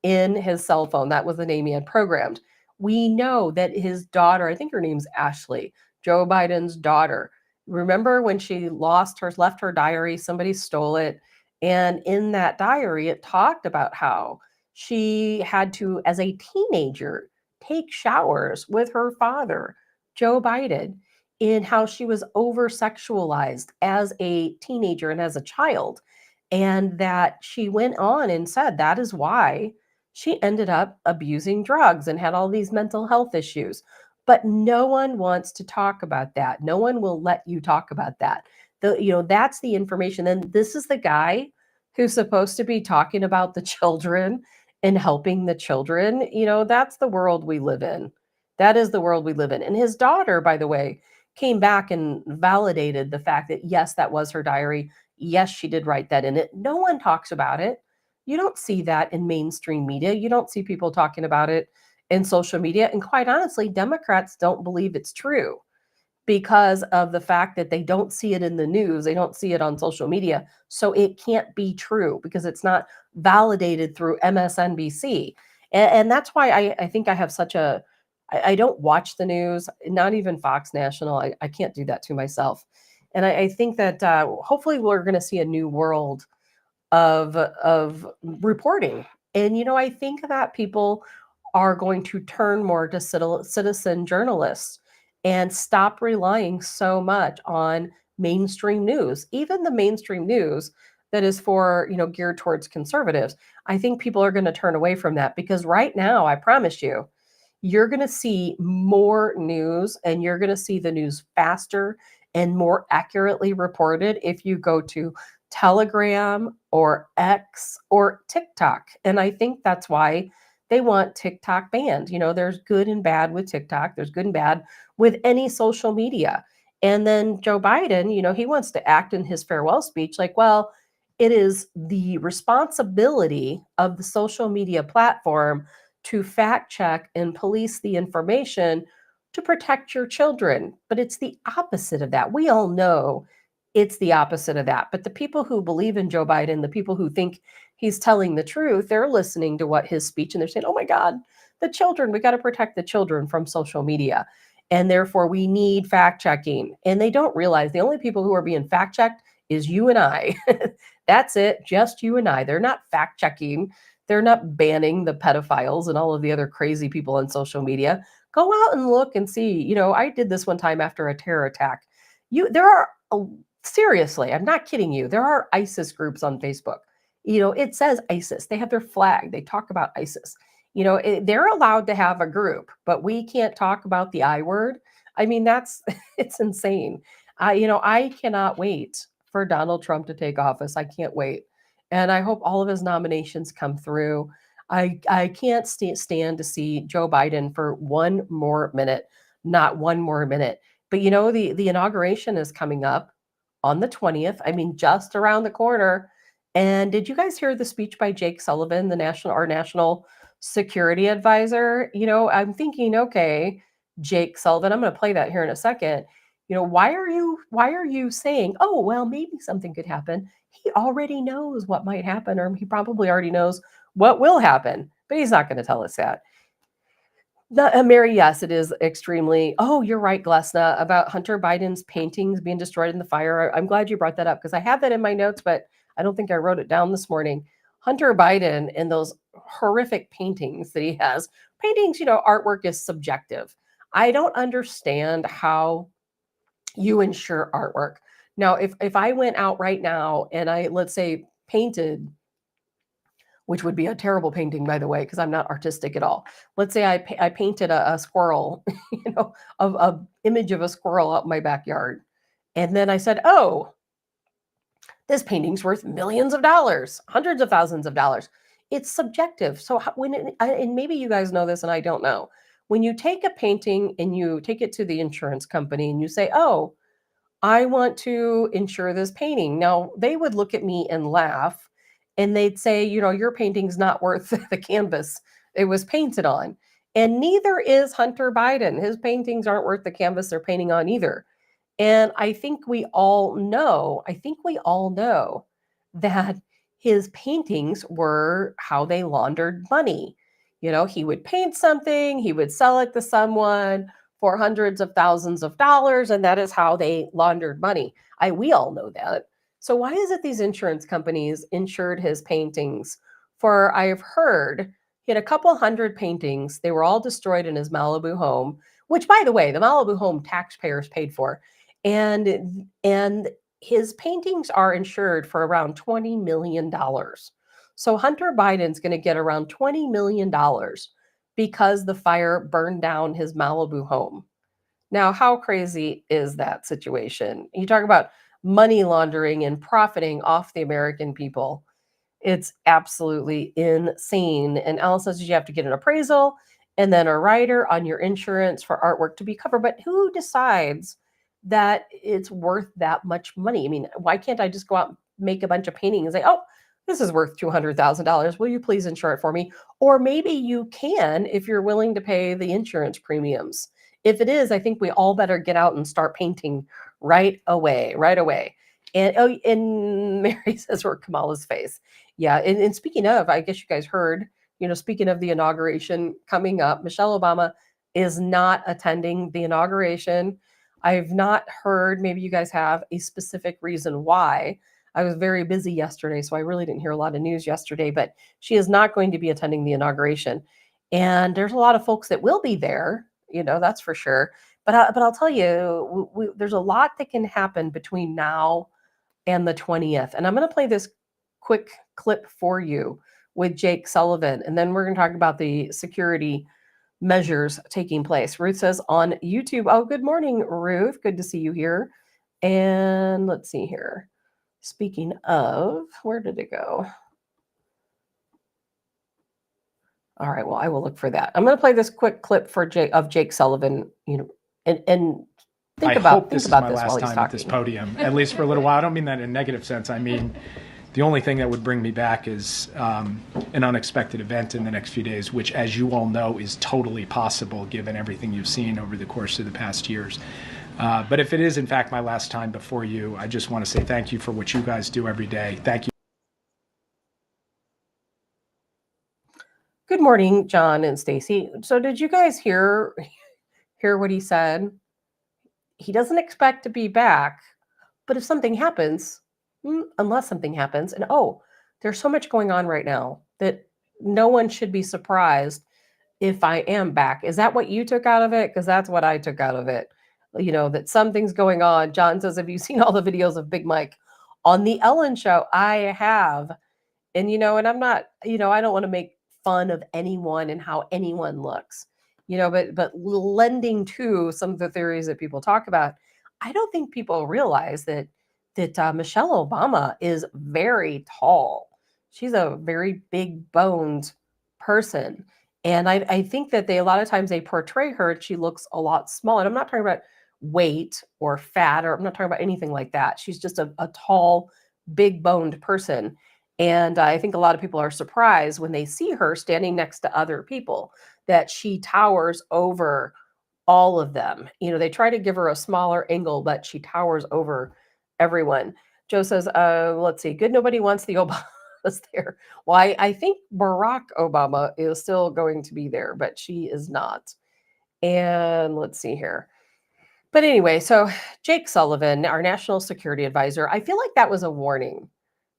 in his cell phone. That was the name he had programmed. We know that his daughter, I think her name's Ashley, Joe Biden's daughter. Remember when she left her diary, somebody stole it. And in that diary, it talked about how she had to, as a teenager, take showers with her father, Joe Biden, in how she was over sexualized as a teenager and as a child. And that she went on and said that is why she ended up abusing drugs and had all these mental health issues. But no one wants to talk about that. No one will let you talk about that. That's the information. And this is the guy who's supposed to be talking about the children and helping the children. That's the world we live in. That is the world we live in. And his daughter, by the way, came back and validated the fact that, yes, that was her diary. Yes, she did write that in it. No one talks about it. You don't see that in mainstream media. You don't see people talking about it in social media. And quite honestly, Democrats don't believe it's true because of the fact that they don't see it in the news. They don't see it on social media. So it can't be true because it's not validated through MSNBC. And that's why I think I have I don't watch the news, not even Fox National. I can't do that to myself. And I think that hopefully we're going to see a new world of reporting. And, I think that people are going to turn more to citizen journalists and stop relying so much on mainstream news, even the mainstream news that is for, geared towards conservatives. I think people are going to turn away from that because right now, I promise you're going to see more news and you're going to see the news faster and more accurately reported if you go to Telegram or X or TikTok. And I think that's why they want TikTok banned. There's good and bad with TikTok. There's good and bad with any social media. And then Joe Biden, he wants to act in his farewell speech like, well, it is the responsibility of the social media platform to fact check and police the information to protect your children. But it's the opposite of that. We all know it's the opposite of that. But the people who believe in Joe Biden, the people who think he's telling the truth, they're listening to what his speech and they're saying, oh my God, the children, we got to protect the children from social media. And therefore we need fact checking. And they don't realize the only people who are being fact checked is you and I. That's it, just you and I. They're not fact checking. They're not banning the pedophiles and all of the other crazy people on social media. Go out and look and see. You know, I did this one time after a terror attack. There are, seriously, I'm not kidding you. There are ISIS groups on Facebook. You know, it says ISIS. They have their flag. They talk about ISIS. You know, they're allowed to have a group, but we can't talk about the I word. I mean, it's insane. You know, I cannot wait for Donald Trump to take office. I can't wait. And I hope all of his nominations come through. I can't stand to see Joe Biden for one more minute, not one more minute. But you know, the inauguration is coming up on the 20th. I mean, just around the corner. And did you guys hear the speech by Jake Sullivan, our national security advisor? You know, I'm thinking, okay, Jake Sullivan, I'm going to play that here in a second. You know, why are you saying, oh, well, maybe something could happen? He already knows what might happen, or he probably already knows what will happen, but he's not going to tell us that. Mary, yes, it is extremely. Oh, you're right, Glesna, about Hunter Biden's paintings being destroyed in the fire. I'm glad you brought that up because I have that in my notes, but I don't think I wrote it down this morning. Hunter Biden and those horrific paintings that he has. Paintings, you know, artwork is subjective. I don't understand how you insure artwork. Now, if I went out right now and I, let's say, painted, which would be a terrible painting, by the way, because I'm not artistic at all. Let's say I painted a squirrel, you know, a image of a squirrel out in my backyard. And then I said, oh, this painting's worth millions of dollars, hundreds of thousands of dollars. It's subjective. So and maybe you guys know this and I don't know. When you take a painting and you take it to the insurance company and you say, oh, I want to insure this painting. Now, they would look at me and laugh and they'd say, you know, your painting's not worth the canvas it was painted on. And neither is Hunter Biden. His paintings aren't worth the canvas they're painting on either. And I think we all know that his paintings were how they laundered money. You know, he would paint something, he would sell it to someone for hundreds of thousands of dollars, and that is how they laundered money. We all know that. So why is it these insurance companies insured his paintings for, I've heard, he had a couple hundred paintings. They were all destroyed in his Malibu home, which, by the way, the Malibu home taxpayers paid for. And his paintings are insured for around $20 million. So Hunter Biden's going to get around $20 million because the fire burned down his Malibu home. Now, how crazy is that situation? You talk about money laundering and profiting off the American people. It's absolutely insane. And Alice says you have to get an appraisal and then a rider on your insurance for artwork to be covered. But who decides that it's worth that much money? I mean, why can't I just go out and make a bunch of paintings and say, oh, this is worth $200,000. Will you please insure it for me? Or maybe you can if you're willing to pay the insurance premiums. If it is, I think we all better get out and start painting right away. And Mary says we're Kamala's face. Yeah, and speaking of, I guess you guys heard, you know, speaking of the inauguration coming up, Michelle Obama is not attending the inauguration. I've not heard, maybe you guys have, a specific reason why. I was very busy yesterday, so I really didn't hear a lot of news yesterday, but she is not going to be attending the inauguration. And there's a lot of folks that will be there, you know, that's for sure. But I'll tell you, there's a lot that can happen between now and the 20th. And I'm going to play this quick clip for you with Jake Sullivan, and then we're going to talk about the security measures taking place. Ruth says on YouTube, oh, good morning, Ruth. Good to see you here. And let's see here. Speaking of, where did it go? All right, well, I will look for that. I'm going to play this quick clip for Jake Sullivan, you know, and think about this while he's talking. I hope this is my last time at this podium, at least for a little while. I don't mean that in a negative sense. I mean, the only thing that would bring me back is an unexpected event in the next few days, which, as you all know, is totally possible given everything you've seen over the course of the past years. But if it is, in fact, my last time before you, I just want to say thank you for what you guys do every day. Thank you. morning, John and Stacy. So did you guys hear what he said? He doesn't expect to be back, but if something happens, unless something happens, and there's so much going on right now that no one should be surprised if I am back. Is that what you took out of it? Because that's what I took out of it. That something's going on. John says, have you seen all the videos of Big Mike on the Ellen show? I have. And, and I'm not, I don't want to make fun of anyone and how anyone looks, but lending to some of the theories that people talk about, I don't think people realize that Michelle Obama is very tall. She's a very big boned person. And I think that a lot of times they portray her, she looks a lot small. And I'm not talking about weight or fat, or I'm not talking about anything like that. She's just a tall, big boned person. And I think a lot of people are surprised when they see her standing next to other people, that she towers over all of them. They try to give her a smaller angle, but she towers over everyone. Joe says, let's see, good, nobody wants the Obamas there. Well, I think Barack Obama is still going to be there, but she is not. And let's see here. But anyway, so Jake Sullivan, our national security advisor, I feel like that was a warning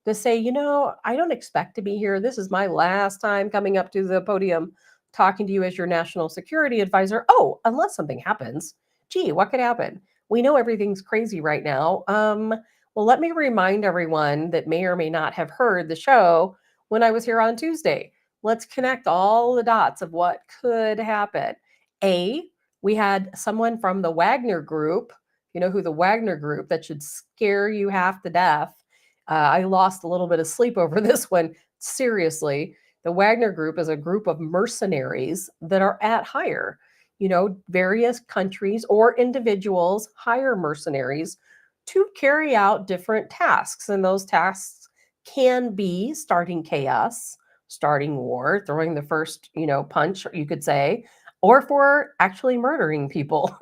to say, I don't expect to be here. This is my last time coming up to the podium talking to you as your national security advisor. Oh, unless something happens. Gee, what could happen? We know everything's crazy right now. Well, let me remind everyone that may or may not have heard the show when I was here on Tuesday. Let's connect all the dots of what could happen. We had someone from the Wagner Group, who the Wagner Group, that should scare you half to death. I lost a little bit of sleep over this one. Seriously, the Wagner Group is a group of mercenaries that are at hire. Various countries or individuals hire mercenaries to carry out different tasks. And those tasks can be starting chaos, starting war, throwing the first, punch, you could say, or for actually murdering people.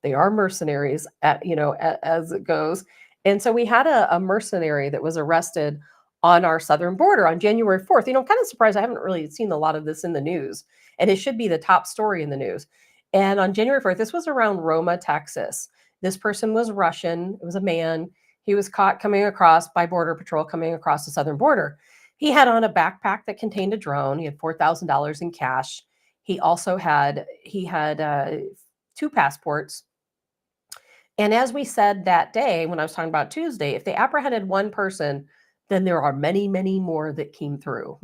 They are mercenaries as it goes. And so we had a mercenary that was arrested on our southern border on January 4th. Kind of surprised. I haven't really seen a lot of this in the news, and it should be the top story in the news. And on January 4th, this was around Roma, Texas. This person was Russian. It was a man. He was caught coming across by Border Patrol, coming across the southern border. He had on a backpack that contained a drone. He had $4,000 in cash. He also had 2 passports. And as we said that day, when I was talking about Tuesday, if they apprehended one person, then there are many, many more that came through,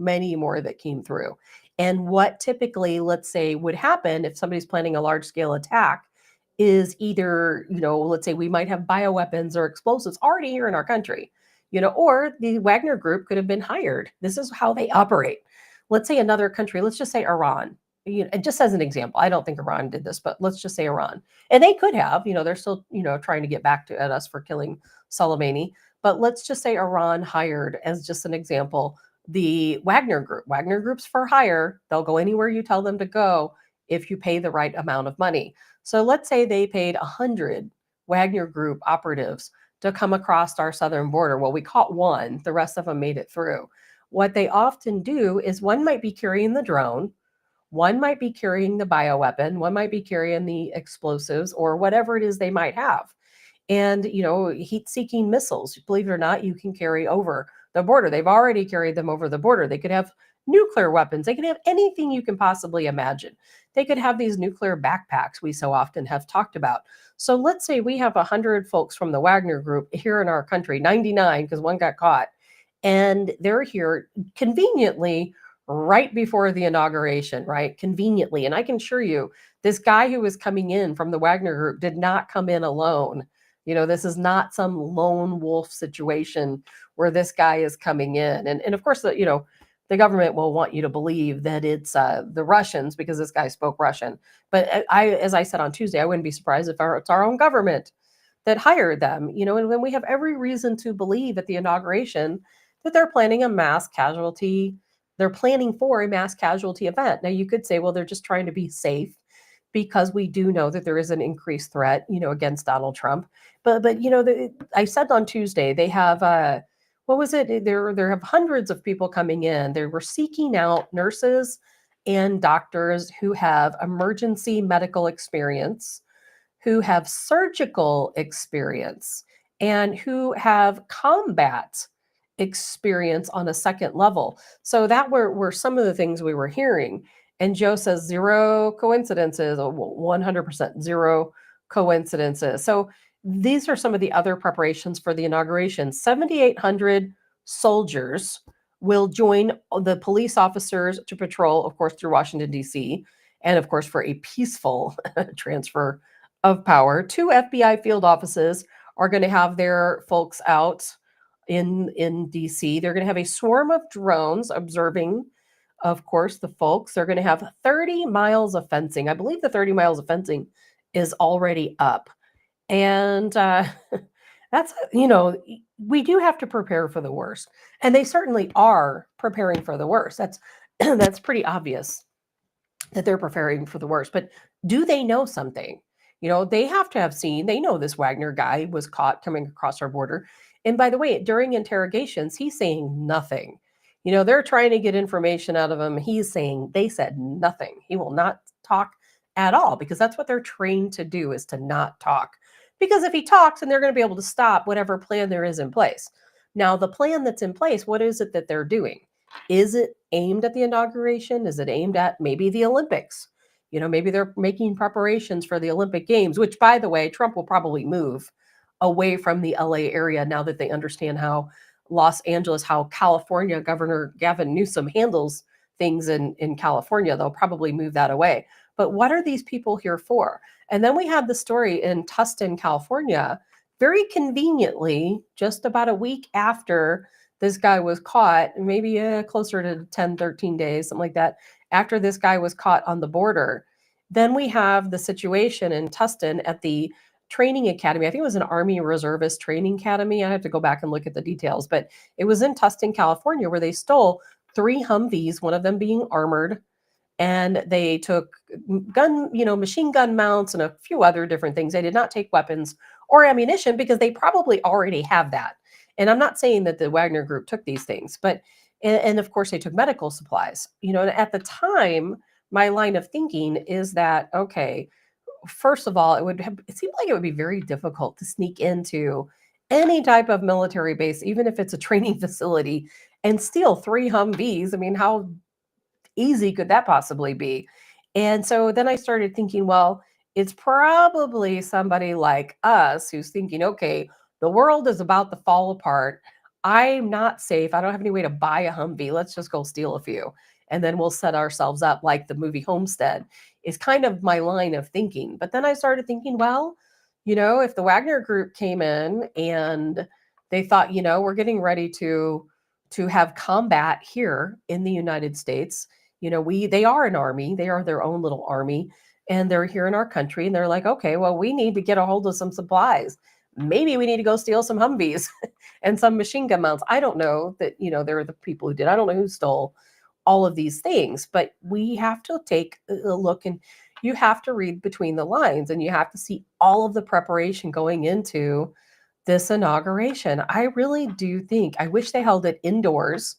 And what typically, let's say, would happen if somebody's planning a large scale attack is either, let's say we might have bioweapons or explosives already here in our country, or the Wagner Group could have been hired. This is how they operate. Let's say another country, let's just say Iran. Just as an example, I don't think Iran did this, but let's just say Iran. And they could have, they're still, trying to get back at us for killing Soleimani. But let's just say Iran hired, as just an example, the Wagner Group. Wagner Group's for hire. They'll go anywhere you tell them to go if you pay the right amount of money. So let's say they paid 100 Wagner Group operatives to come across our southern border. Well, we caught one. The rest of them made it through. What they often do is one might be carrying the drone, one might be carrying the bioweapon, one might be carrying the explosives, or whatever it is they might have. And, heat-seeking missiles, believe it or not, you can carry over the border. They've already carried them over the border. They could have nuclear weapons. They can have anything you can possibly imagine. They could have these nuclear backpacks we so often have talked about. So let's say we have 100 folks from the Wagner Group here in our country, 99 because one got caught, and they're here conveniently right before the inauguration, right? Conveniently. And I can assure you, this guy who was coming in from the Wagner Group did not come in alone. This is not some lone wolf situation where this guy is coming in. And of course, the government will want you to believe that it's the Russians because this guy spoke Russian. But as I said on Tuesday, I wouldn't be surprised if it's our own government that hired them, and when we have every reason to believe at the inauguration that they're planning a mass casualty. They're planning for a mass casualty event. Now, you could say, well, they're just trying to be safe because we do know that there is an increased threat, against Donald Trump. But I said on Tuesday, they have, what was it? There have hundreds of people coming in. They were seeking out nurses and doctors who have emergency medical experience, who have surgical experience, and who have combat experience on a second level. So that were some of the things we were hearing. And Joe says zero coincidences, 100% zero coincidences. So these are some of the other preparations for the inauguration. 7,800 soldiers will join the police officers to patrol, of course, through Washington, D.C., and of course, for a peaceful transfer of power. 2 FBI field offices are going to have their folks out in DC. They're going to have a swarm of drones observing, of course, the folks. They're going to have 30 miles of fencing. I believe the 30 miles of fencing is already up. And that's, we do have to prepare for the worst. And they certainly are preparing for the worst. That's that's pretty obvious that they're preparing for the worst. But do they know something? They have to have seen, they know this Wagner guy was caught coming across our border. And by the way, during interrogations, he's saying nothing. They're trying to get information out of him. He's saying they said nothing. He will not talk at all, because that's what they're trained to do, is to not talk. Because if he talks, then they're going to be able to stop whatever plan there is in place. Now, the plan that's in place, what is it that they're doing? Is it aimed at the inauguration? Is it aimed at maybe the Olympics? Maybe they're making preparations for the Olympic Games, which, by the way, Trump will probably move away from the LA area now that they understand how Los Angeles, how California Governor Gavin Newsom handles things in California. They'll probably move that away. But what are these people here for? And then we had the story in Tustin, California, very conveniently, just about a week after this guy was caught, maybe closer to 10, 13 days, something like that, after this guy was caught on the border. Then we have the situation in Tustin at the training academy. I think it was an Army Reservist training academy. I have to go back and look at the details, but it was in Tustin, California, where they stole 3 Humvees, one of them being armored, and they took machine gun mounts and a few other different things. They did not take weapons or ammunition, because they probably already have that. And I'm not saying that the Wagner Group took these things, but, and of course they took medical supplies. And at the time, my line of thinking is that, okay, first of all, it seemed like it would be very difficult to sneak into any type of military base, even if it's a training facility, and steal 3 Humvees. I mean, how easy could that possibly be? And so then I started thinking, well, it's probably somebody like us who's thinking, okay, the world is about to fall apart. I'm not safe. I don't have any way to buy a Humvee. Let's just go steal a few. And then we'll set ourselves up like the movie Homestead, is kind of my line of thinking. But then I started thinking, well, if the Wagner Group came in and they thought, we're getting ready to have combat here in the United States, they are an army, they are their own little army, and they're here in our country, and they're like, okay, well, we need to get a hold of some supplies. Maybe we need to go steal some Humvees and some machine gun mounts. I don't know that, they're the people who did. I don't know who stole all of these things, but we have to take a look, and you have to read between the lines, and you have to see all of the preparation going into this inauguration. I really do think, I wish they held it indoors.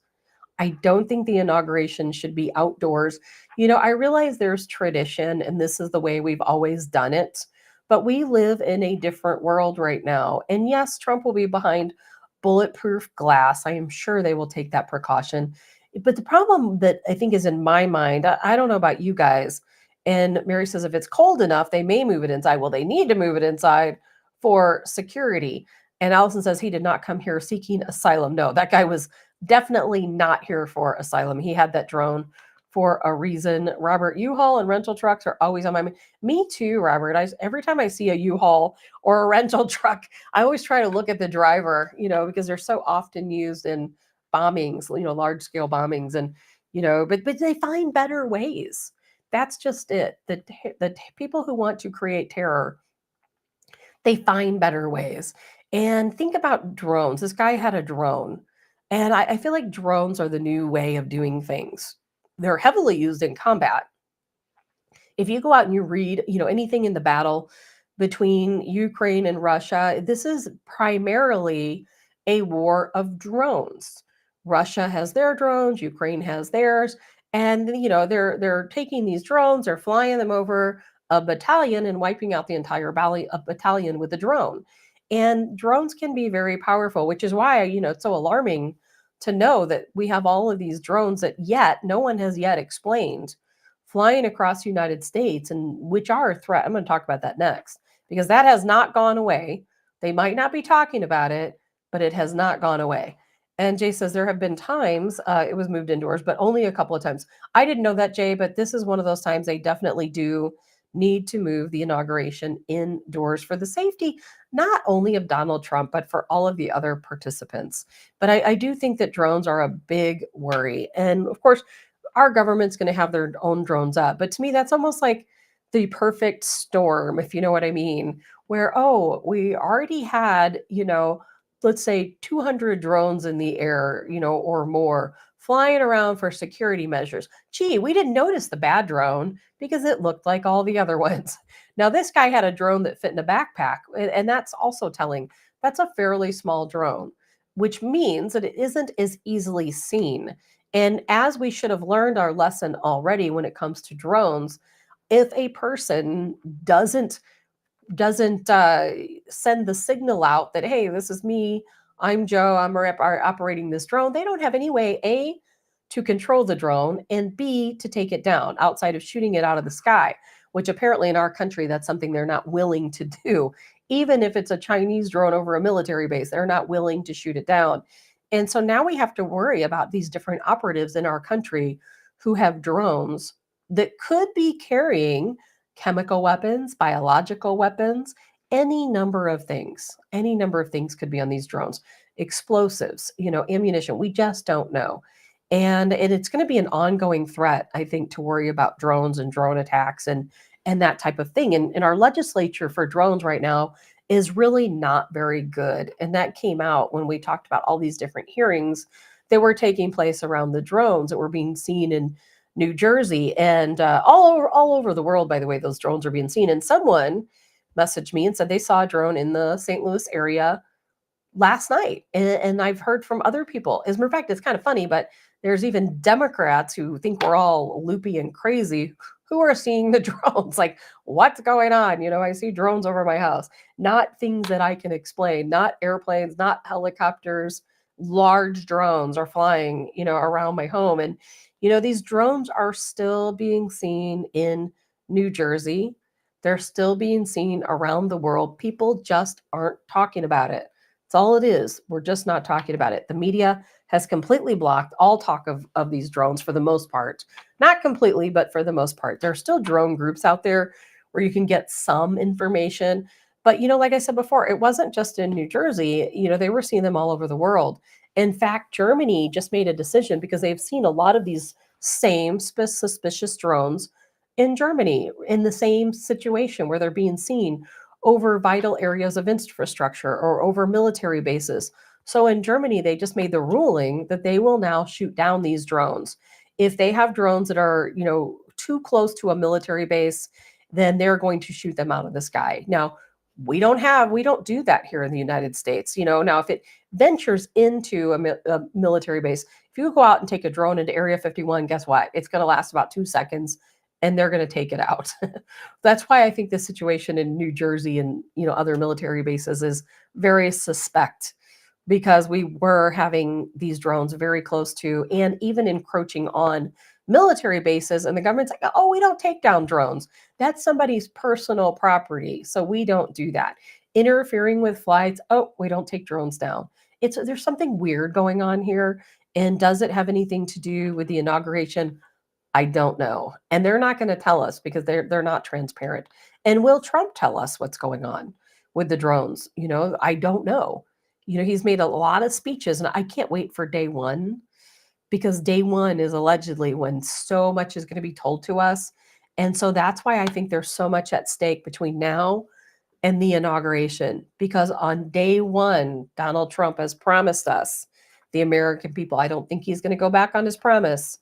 I don't think the inauguration should be outdoors. I realize there's tradition, and this is the way we've always done it, but we live in a different world right now. And yes, Trump will be behind bulletproof glass. I am sure they will take that precaution. But the problem that I think is in my mind, I don't know about you guys, and Mary says if it's cold enough, they may move it inside. Well, they need to move it inside for security. And Allison says he did not come here seeking asylum. No, that guy was definitely not here for asylum. He had that drone for a reason. Robert, U-Haul and rental trucks are always on my mind. Me too, Robert. Every time I see a U-Haul or a rental truck, I always try to look at the driver, because they're so often used in bombings, large scale bombings, and but they find better ways. That's just it. The people who want to create terror, they find better ways. And think about drones. This guy had a drone, and I feel like drones are the new way of doing things. They're heavily used in combat. If you go out and you read, anything in the battle between Ukraine and Russia, this is primarily a war of drones. Russia has their drones, Ukraine has theirs, And they're taking these drones, they're flying them over a battalion and wiping out the entire battalion with a drone. And drones can be very powerful, which is why it's so alarming to know that we have all of these drones that yet no one has yet explained flying across the United States, and which are a threat. I'm going to talk about that next, because that has not gone away. They might not be talking about it, but it has not gone away. And Jay says there have been times it was moved indoors, but only a couple of times. I didn't know that, Jay, but this is one of those times they definitely do need to move the inauguration indoors for the safety, not only of Donald Trump, but for all of the other participants. But I do think that drones are a big worry. And of course, our government's going to have their own drones up. But to me, that's almost like the perfect storm, if you know what I mean, where, we already had, let's say 200 drones in the air, or more flying around for security measures. Gee, we didn't notice the bad drone because it looked like all the other ones. Now, this guy had a drone that fit in a backpack, and that's also telling. That's a fairly small drone, which means that it isn't as easily seen. And as we should have learned our lesson already when it comes to drones, if a person doesn't send the signal out that, hey, this is me, I'm Joe, I'm operating this drone, they don't have any way, A, to control the drone, and B, to take it down outside of shooting it out of the sky, which apparently in our country, that's something they're not willing to do. Even if it's a Chinese drone over a military base, they're not willing to shoot it down. And so now we have to worry about these different operatives in our country who have drones that could be carrying chemical weapons, biological weapons, any number of things. Any number of things could be on these drones. Explosives, ammunition. We just don't know. And it's going to be an ongoing threat, I think, to worry about drones and drone attacks and that type of thing. And our legislature for drones right now is really not very good. And that came out when we talked about all these different hearings that were taking place around the drones that were being seen in New Jersey and all over the world. By the way, those drones are being seen. And someone messaged me and said they saw a drone in the St. Louis area last night. And I've heard from other people. As a matter of fact, it's kind of funny, but there's even Democrats who think we're all loopy and crazy who are seeing the drones. Like, what's going on? I see drones over my house. Not things that I can explain, not airplanes, not helicopters, large drones are flying, around my home. And, these drones are still being seen in New Jersey. They're still being seen around the world. People just aren't talking about it. That's all it is. We're just not talking about it. The media has completely blocked all talk of these drones for the most part. Not completely, but for the most part. There are still drone groups out there where you can get some information. But, like I said before, it wasn't just in New Jersey. They were seeing them all over the world. In fact, Germany just made a decision because they've seen a lot of these same suspicious drones in Germany in the same situation where they're being seen over vital areas of infrastructure or over military bases. So in Germany, they just made the ruling that they will now shoot down these drones. If they have drones that are, too close to a military base, then they're going to shoot them out of the sky. Now, we don't do that here in the United States. Now if it ventures into a military base, if you go out and take a drone into Area 51, guess what? It's going to last about 2 seconds and they're going to take it out. That's why I think the situation in New Jersey and, other military bases is very suspect, because we were having these drones very close to and even encroaching on military bases. And the government's like, oh, we don't take down drones. That's somebody's personal property. So we don't do that. Interfering with flights, oh, we don't take drones down. There's something weird going on here. And does it have anything to do with the inauguration? I don't know. And they're not going to tell us because they're not transparent. And will Trump tell us what's going on with the drones? I don't know. He's made a lot of speeches, and I can't wait for day one, because day one is allegedly when so much is going to be told to us. And so that's why I think there's so much at stake between now and the inauguration, because on day one, Donald Trump has promised us, the American people, I don't think he's going to go back on his promise.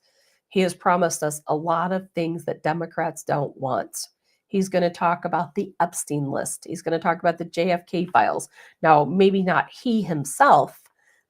He has promised us a lot of things that Democrats don't want. He's going to talk about the Epstein list. He's going to talk about the JFK files. Now, maybe not he himself,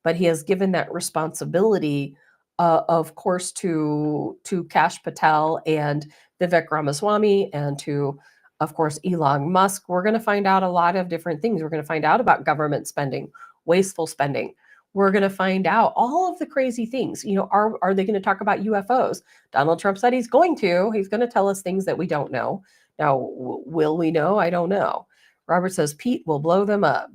but he has given that responsibility of course, to Kash Patel and Vivek Ramaswamy, and to, of course, Elon Musk. We're going to find out a lot of different things. We're going to find out about government spending, wasteful spending. We're going to find out all of the crazy things. Are they going to talk about UFOs? Donald Trump said he's going to. He's going to tell us things that we don't know. Now, will we know? I don't know. Robert says Pete will blow them up.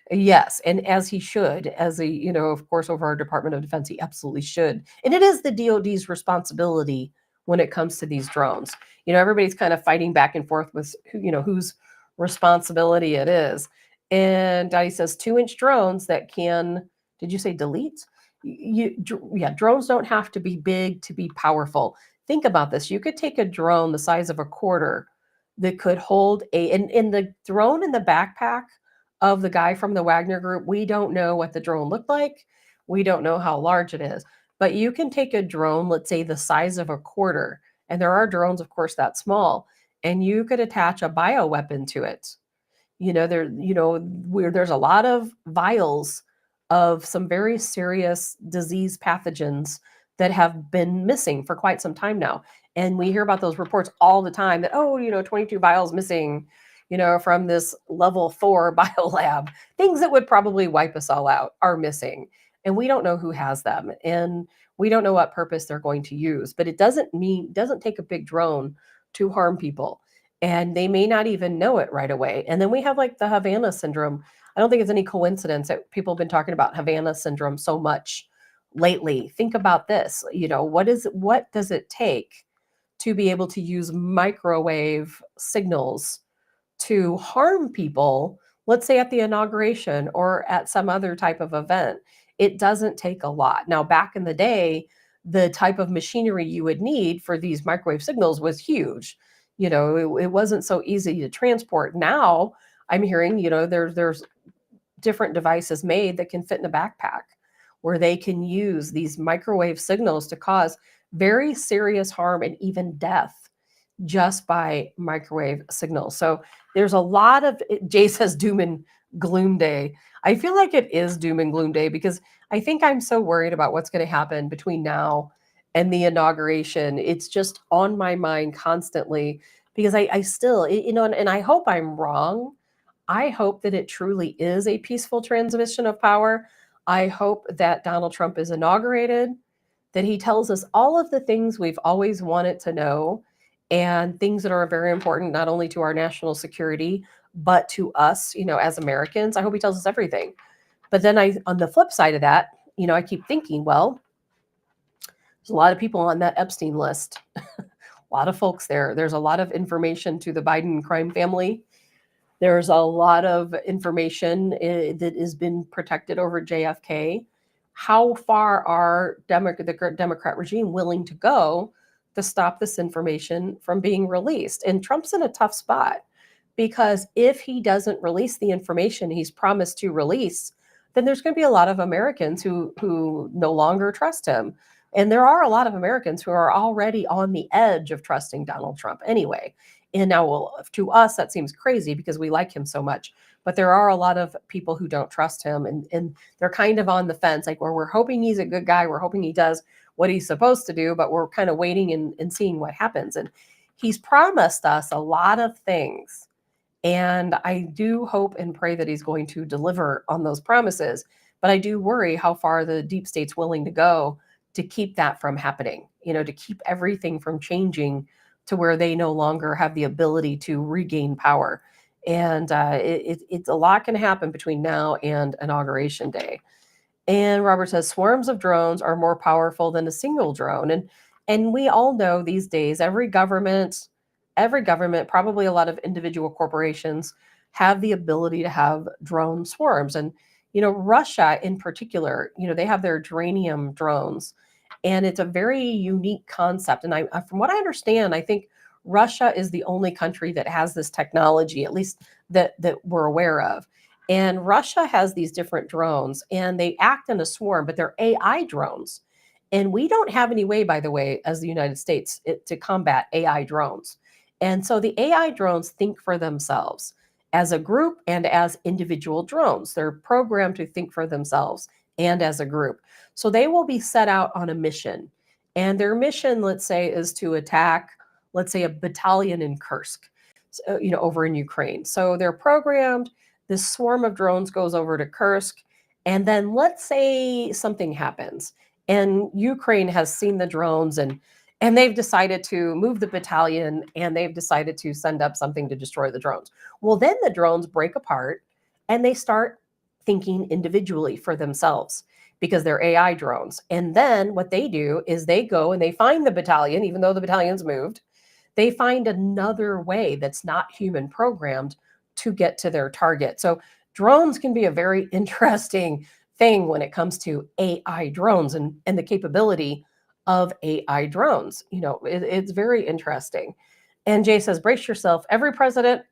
Yes, and as he should, as of course, over our Department of Defense, he absolutely should. And it is the DoD's responsibility when it comes to these drones. Everybody's kind of fighting back and forth with whose responsibility it is. And he says 2-inch drones that can, did you say delete? Yeah, drones don't have to be big to be powerful. Think about this. You could take a drone the size of a quarter that could hold in the drone in the backpack of the guy from the Wagner Group. We don't know what the drone looked like. We don't know how large it is. But you can take a drone, let's say the size of a quarter, and there are drones, of course, that small, and you could attach a bioweapon to it. Where there's a lot of vials of some very serious disease pathogens that have been missing for quite some time now. And we hear about those reports all the time that, 22 vials missing, from this level 4 biolab. Things that would probably wipe us all out are missing. And we don't know who has them. And we don't know what purpose they're going to use. But it doesn't take a big drone to harm people. And they may not even know it right away. And then we have like the Havana syndrome. I don't think it's any coincidence that people have been talking about Havana syndrome so much lately. Think about this. What does it take to be able to use microwave signals to harm people, let's say at the inauguration or at some other type of event? It doesn't take a lot. Now, back in the day, the type of machinery you would need for these microwave signals was huge. It wasn't so easy to transport. Now I'm hearing, there's different devices made that can fit in a backpack where they can use these microwave signals to cause very serious harm and even death just by microwave signals. So there's a lot of, Jay says doom and gloom day. I feel like it is doom and gloom day because I think I'm so worried about what's going to happen between now and the inauguration. It's just on my mind constantly because I still, and I hope I'm wrong. I hope that it truly is a peaceful transition of power. I hope that Donald Trump is inaugurated, that he tells us all of the things we've always wanted to know and things that are very important, not only to our national security, but to us, as Americans. I hope he tells us everything. But then on the flip side of that, I keep thinking, well, there's a lot of people on that Epstein list, a lot of folks there. There's a lot of information to the Biden crime family. There's a lot of information that has been protected over JFK. How far are the Democrat regime willing to go to stop this information from being released? And Trump's in a tough spot because if he doesn't release the information he's promised to release, then there's going to be a lot of Americans who no longer trust him. And there are a lot of Americans who are already on the edge of trusting Donald Trump anyway. And now, to us, that seems crazy because we like him so much. But there are a lot of people who don't trust him, and they're kind of on the fence, like where we're hoping he's a good guy. We're hoping he does what he's supposed to do, but we're kind of waiting and seeing what happens. And he's promised us a lot of things. And I do hope and pray that he's going to deliver on those promises. But I do worry how far the deep state's willing to go to keep that from happening, to keep everything from changing to where they no longer have the ability to regain power. And it's a lot can happen between now and Inauguration Day. And Robert says swarms of drones are more powerful than a single drone. And we all know these days, every government, probably a lot of individual corporations have the ability to have drone swarms. And, Russia in particular, they have their Uranium drones. And it's a very unique concept. And from what I understand, I think Russia is the only country that has this technology, at least that we're aware of. And Russia has these different drones and they act in a swarm, but they're AI drones. And we don't have any way, by the way, as the United States, to combat AI drones. And so the AI drones think for themselves as a group and as individual drones. They're programmed to think for themselves and as a group. So they will be set out on a mission. And their mission, let's say, is to attack, let's say, a battalion in Kursk, over in Ukraine. So they're programmed. This swarm of drones goes over to Kursk. And then let's say something happens and Ukraine has seen the drones and they've decided to move the battalion and they've decided to send up something to destroy the drones. Well, then the drones break apart and they start thinking individually for themselves because they're AI drones. And then what they do is they go and they find the battalion, even though the battalion's moved, they find another way that's not human programmed to get to their target. So drones can be a very interesting thing when it comes to AI drones and the capability of AI drones. It's very interesting. And Jay says, brace yourself. Every president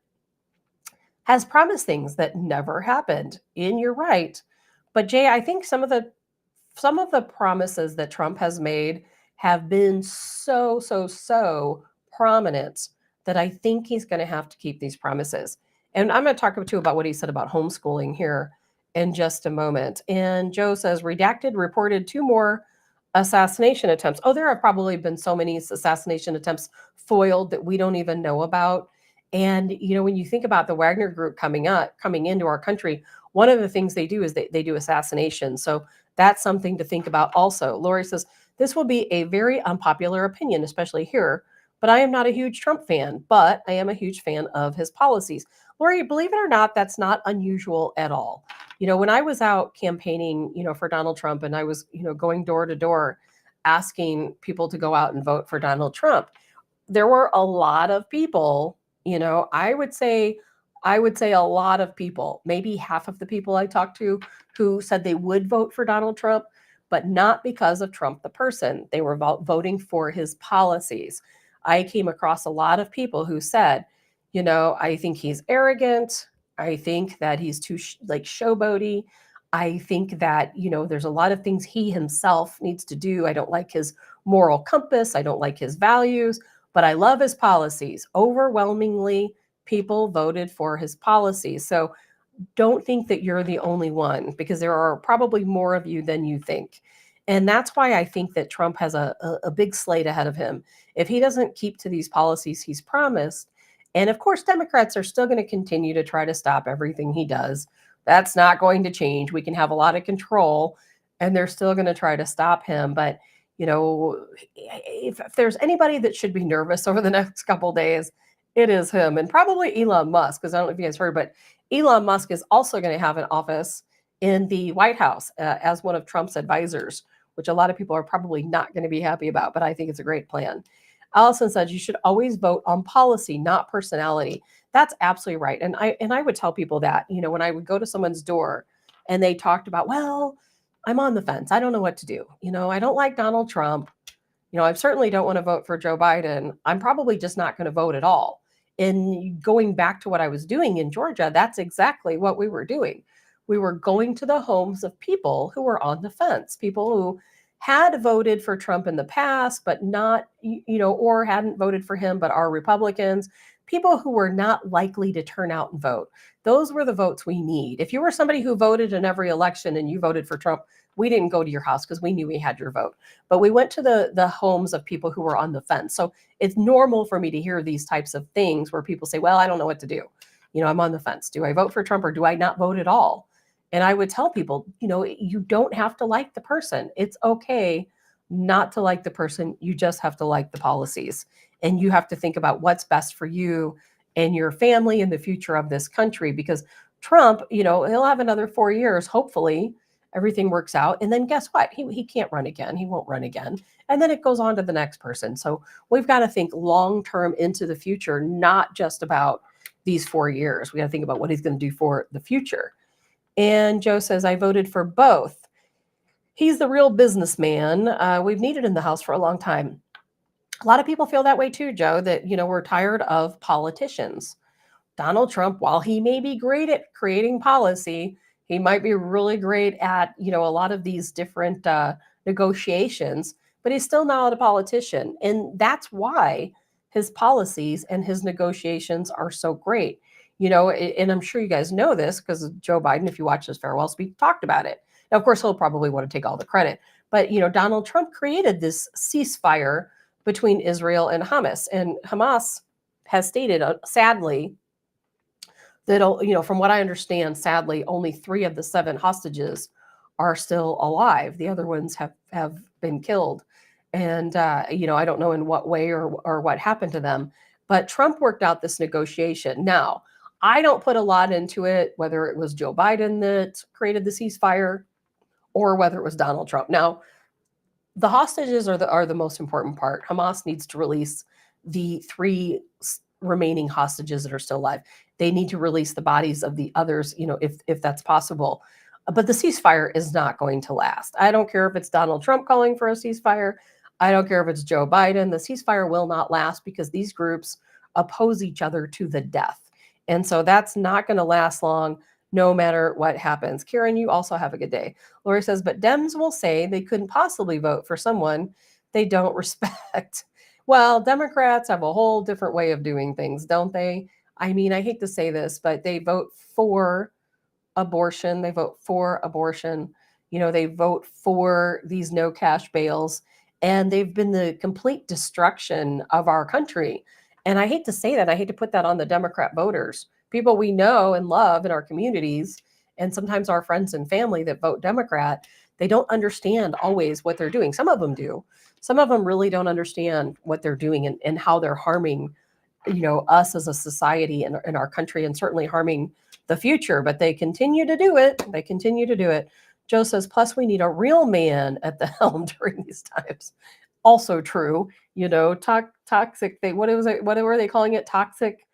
has promised things that never happened. And you're right. But Jay, I think some of the promises that Trump has made have been so prominent that I think he's going to have to keep these promises. And I'm going to talk too about what he said about homeschooling here in just a moment. And Joe says, redacted reported 2 more assassination attempts. Oh, there have probably been so many assassination attempts foiled that we don't even know about. And, when you think about the Wagner group coming into our country, one of the things they do is they do assassinations. So that's something to think about also. Lori says, this will be a very unpopular opinion, especially here, but I am not a huge Trump fan, but I am a huge fan of his policies. Lori, believe it or not, that's not unusual at all. When I was out campaigning, for Donald Trump and I was, going door to door asking people to go out and vote for Donald Trump, there were a lot of people, I would say a lot of people, maybe half of the people I talked to who said they would vote for Donald Trump, but not because of Trump the person. They were voting for his policies. I came across a lot of people who said, I think he's arrogant. I think that he's too showboaty. I think that, there's a lot of things he himself needs to do. I don't like his moral compass. I don't like his values, but I love his policies. Overwhelmingly, people voted for his policies. So don't think that you're the only one, because there are probably more of you than you think. And that's why I think that Trump has a big slate ahead of him. If he doesn't keep to these policies he's promised, and of course, Democrats are still going to continue to try to stop everything he does. That's not going to change. We can have a lot of control, and they're still going to try to stop him. But, if there's anybody that should be nervous over the next couple of days, it is him, and probably Elon Musk, because I don't know if you guys heard, but Elon Musk is also going to have an office in the White House as one of Trump's advisors, which a lot of people are probably not going to be happy about, but I think it's a great plan. Allison said you should always vote on policy, not personality. That's absolutely right. And I would tell people that, when I would go to someone's door and they talked about, well, I'm on the fence. I don't know what to do. I don't like Donald Trump. I certainly don't want to vote for Joe Biden. I'm probably just not going to vote at all. And going back to what I was doing in Georgia, that's exactly what we were doing. We were going to the homes of people who were on the fence, people who had voted for Trump in the past, but not, or hadn't voted for him, but are Republicans, people who were not likely to turn out and vote. Those were the votes we need. If you were somebody who voted in every election and you voted for Trump, we didn't go to your house because we knew we had your vote. But we went to the homes of people who were on the fence. So it's normal for me to hear these types of things where people say, well, I don't know what to do. I'm on the fence. Do I vote for Trump or do I not vote at all? And I would tell people, you don't have to like the person. It's okay not to like the person. You just have to like the policies. And you have to think about what's best for you and your family and the future of this country. Because Trump, he'll have another 4 years. Hopefully everything works out. And then guess what? He can't run again. He won't run again. And then it goes on to the next person. So we've got to think long-term into the future, not just about these 4 years. We got to think about what he's going to do for the future. And Joe says, I voted for both. He's the real businessman. We've needed in the House for a long time. A lot of people feel that way too, Joe, that, we're tired of politicians. Donald Trump, while he may be great at creating policy, he might be really great at, a lot of these different negotiations, but he's still not a politician. And that's why his policies and his negotiations are so great. And I'm sure you guys know this because Joe Biden, if you watch his farewell speech, talked about it. Now, of course, he'll probably want to take all the credit. But, Donald Trump created this ceasefire between Israel and Hamas. And Hamas has stated, sadly, that, from what I understand, sadly, only 3 of the 7 hostages are still alive. The other ones have been killed. And, I don't know in what way or what happened to them. But Trump worked out this negotiation. Now, I don't put a lot into it, whether it was Joe Biden that created the ceasefire or whether it was Donald Trump. Now, the hostages are the most important part. Hamas needs to release the 3 remaining hostages that are still alive. They need to release the bodies of the others, if that's possible. But the ceasefire is not going to last. I don't care if it's Donald Trump calling for a ceasefire. I don't care if it's Joe Biden. The ceasefire will not last because these groups oppose each other to the death. And so that's not going to last long, no matter what happens. Karen, you also have a good day. Lori says, but Dems will say they couldn't possibly vote for someone they don't respect. Well, Democrats have a whole different way of doing things, don't they? I mean, I hate to say this, but they vote for abortion. They vote for abortion. They vote for these no cash bails. And they've been the complete destruction of our country. And I hate to say that. I hate to put that on the Democrat voters, people we know and love in our communities, and sometimes our friends and family that vote Democrat. They don't understand always what they're doing. Some of them do. Some of them really don't understand what they're doing and how they're harming, us as a society and our country, and certainly harming the future. But they continue to do it. They continue to do it. Joe says, plus we need a real man at the helm during these times. Also true, toxic. What were they calling it? Toxic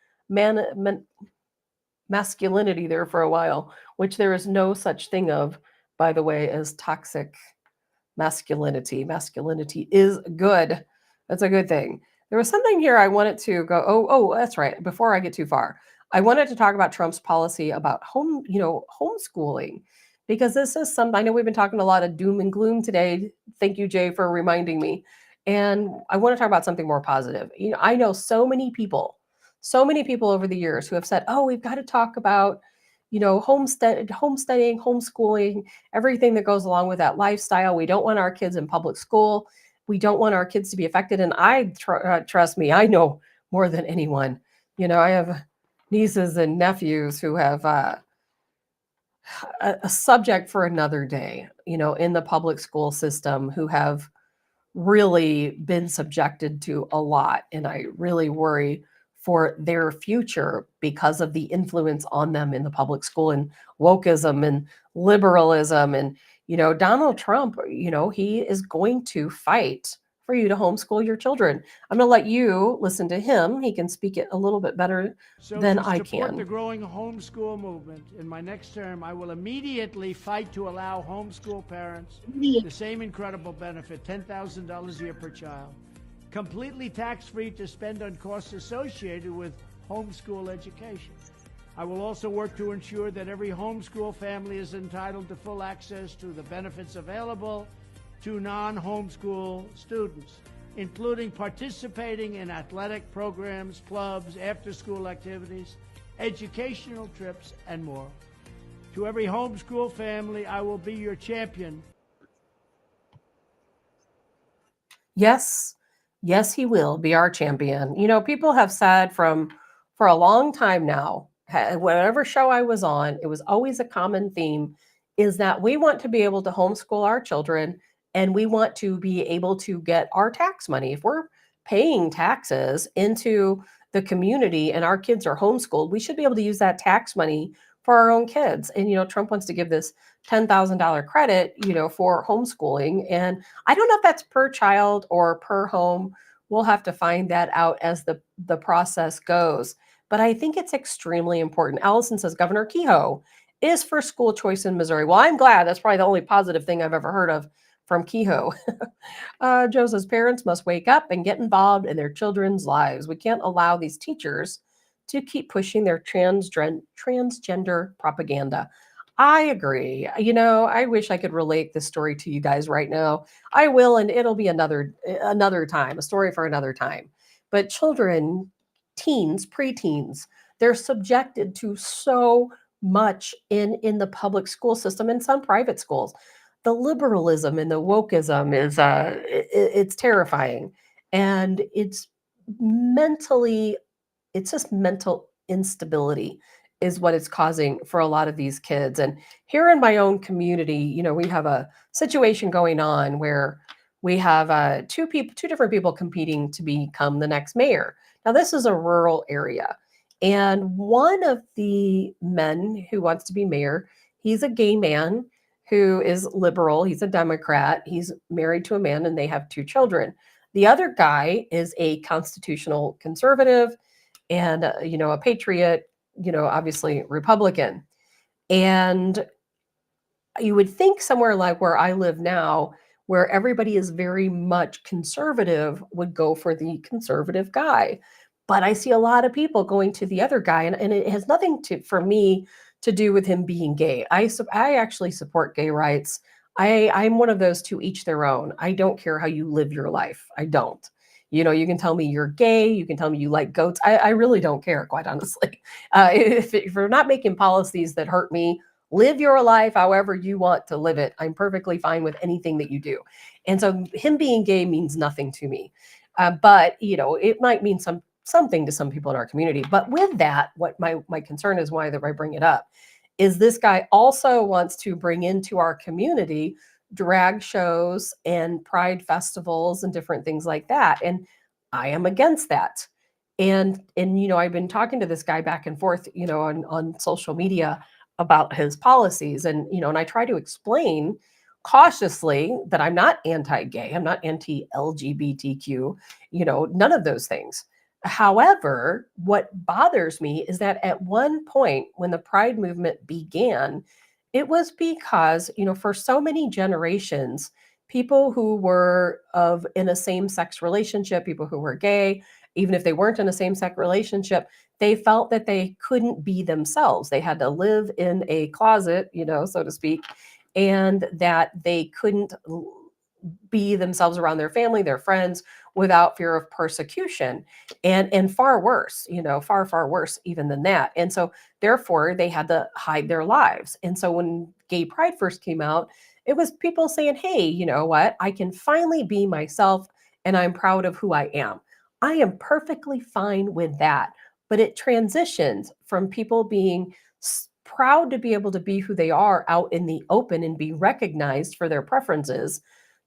masculinity there for a while, which there is no such thing of, by the way, as toxic masculinity. Masculinity is good. That's a good thing. There was something here I wanted to go. Oh, that's right. Before I get too far, I wanted to talk about Trump's policy about homeschooling, because this is something, I know we've been talking a lot of doom and gloom today. Thank you, Jay, for reminding me. And I want to talk about something more positive. I know so many people over the years who have said, oh, we've got to talk about, homesteading, homeschooling, everything that goes along with that lifestyle. We don't want our kids in public school. We don't want our kids to be affected. And trust me, I know more than anyone. I have nieces and nephews who have a subject for another day, in the public school system, who have really been subjected to a lot. And I really worry for their future because of the influence on them in the public school, and wokeism and liberalism. And, Donald Trump, he is going to fight for you to homeschool your children. I'm going to let you listen to him. He can speak it a little bit better than I can. To support the growing homeschool movement, in my next term, I will immediately fight to allow homeschool parents the same incredible benefit, $10,000 a year per child, completely tax-free to spend on costs associated with homeschool education. I will also work to ensure that every homeschool family is entitled to full access to the benefits available to non-homeschool students, including participating in athletic programs, clubs, after-school activities, educational trips, and more. To every homeschool family, I will be your champion. Yes, he will be our champion. People have said for a long time now, whatever show I was on, it was always a common theme, is that we want to be able to homeschool our children, and we want to be able to get our tax money. If we're paying taxes into the community and our kids are homeschooled, we should be able to use that tax money for our own kids. And, Trump wants to give this $10,000 credit, for homeschooling. And I don't know if that's per child or per home. We'll have to find that out as the process goes. But I think it's extremely important. Allison says Governor Kehoe is for school choice in Missouri. Well, I'm glad. That's probably the only positive thing I've ever heard of from Kehoe. Joe says parents must wake up and get involved in their children's lives. We can't allow these teachers to keep pushing their transgender propaganda. I agree. I wish I could relate this story to you guys right now. I will, and it'll be another time, a story for another time. But children, teens, preteens, they're subjected to so much in the public school system and some private schools. The liberalism and the wokeism is it's terrifying, and it's just mental instability is what it's causing for a lot of these kids. And here in my own community, we have a situation going on where we have two different people competing to become the next mayor. Now, this is a rural area, and one of the men who wants to be mayor, he's a gay man who is liberal. He's a Democrat. He's married to a man, and they have 2 children. The other guy is a constitutional conservative and a patriot, obviously Republican. And you would think somewhere like where I live now, where everybody is very much conservative, would go for the conservative guy. But I see a lot of people going to the other guy, and it has nothing for me to do with him being gay. I actually support gay rights. I'm one of those to each their own. I don't care how you live your life. I don't. You can tell me you're gay. You can tell me you like goats. I really don't care, quite honestly. If you're not making policies that hurt me, live your life however you want to live it. I'm perfectly fine with anything that you do. And so him being gay means nothing to me. But, it might mean something to some people in our community. But with that, what my concern is, why that I bring it up, is this guy also wants to bring into our community drag shows and pride festivals and different things like that. And I am against that. And I've been talking to this guy back and forth, on social media about his policies. And I try to explain cautiously that I'm not anti-gay, I'm not anti-LGBTQ, none of those things. However, what bothers me is that at one point when the Pride movement began, it was because, for so many generations, people who were in a same-sex relationship, people who were gay, even if they weren't in a same-sex relationship, they felt that they couldn't be themselves. They had to live in a closet, so to speak, and that they couldn't be themselves around their family, their friends, without fear of persecution, and far worse, far worse even than that. And so therefore they had to hide their lives. And so when gay pride first came out, it was people saying, hey, you know what, I can finally be myself, and I'm proud of who I am. I am perfectly fine with that. But it transitions from people being proud to be able to be who they are out in the open and be recognized for their preferences,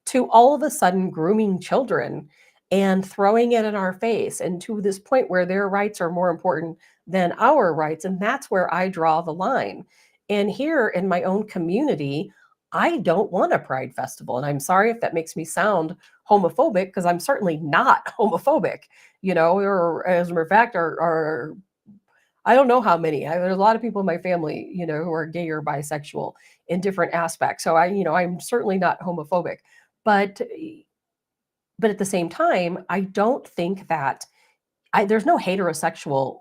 to all of a sudden grooming children and throwing it in our face, and to this point where their rights are more important than our rights. And that's where I draw the line. And here in my own community, I don't want a pride festival. And I'm sorry if that makes me sound homophobic, because I'm certainly not homophobic, or as a matter of fact, are I don't know how many. There's a lot of people in my family, who are gay or bisexual in different aspects. So I'm certainly not homophobic. But at the same time, I don't think that there's no heterosexual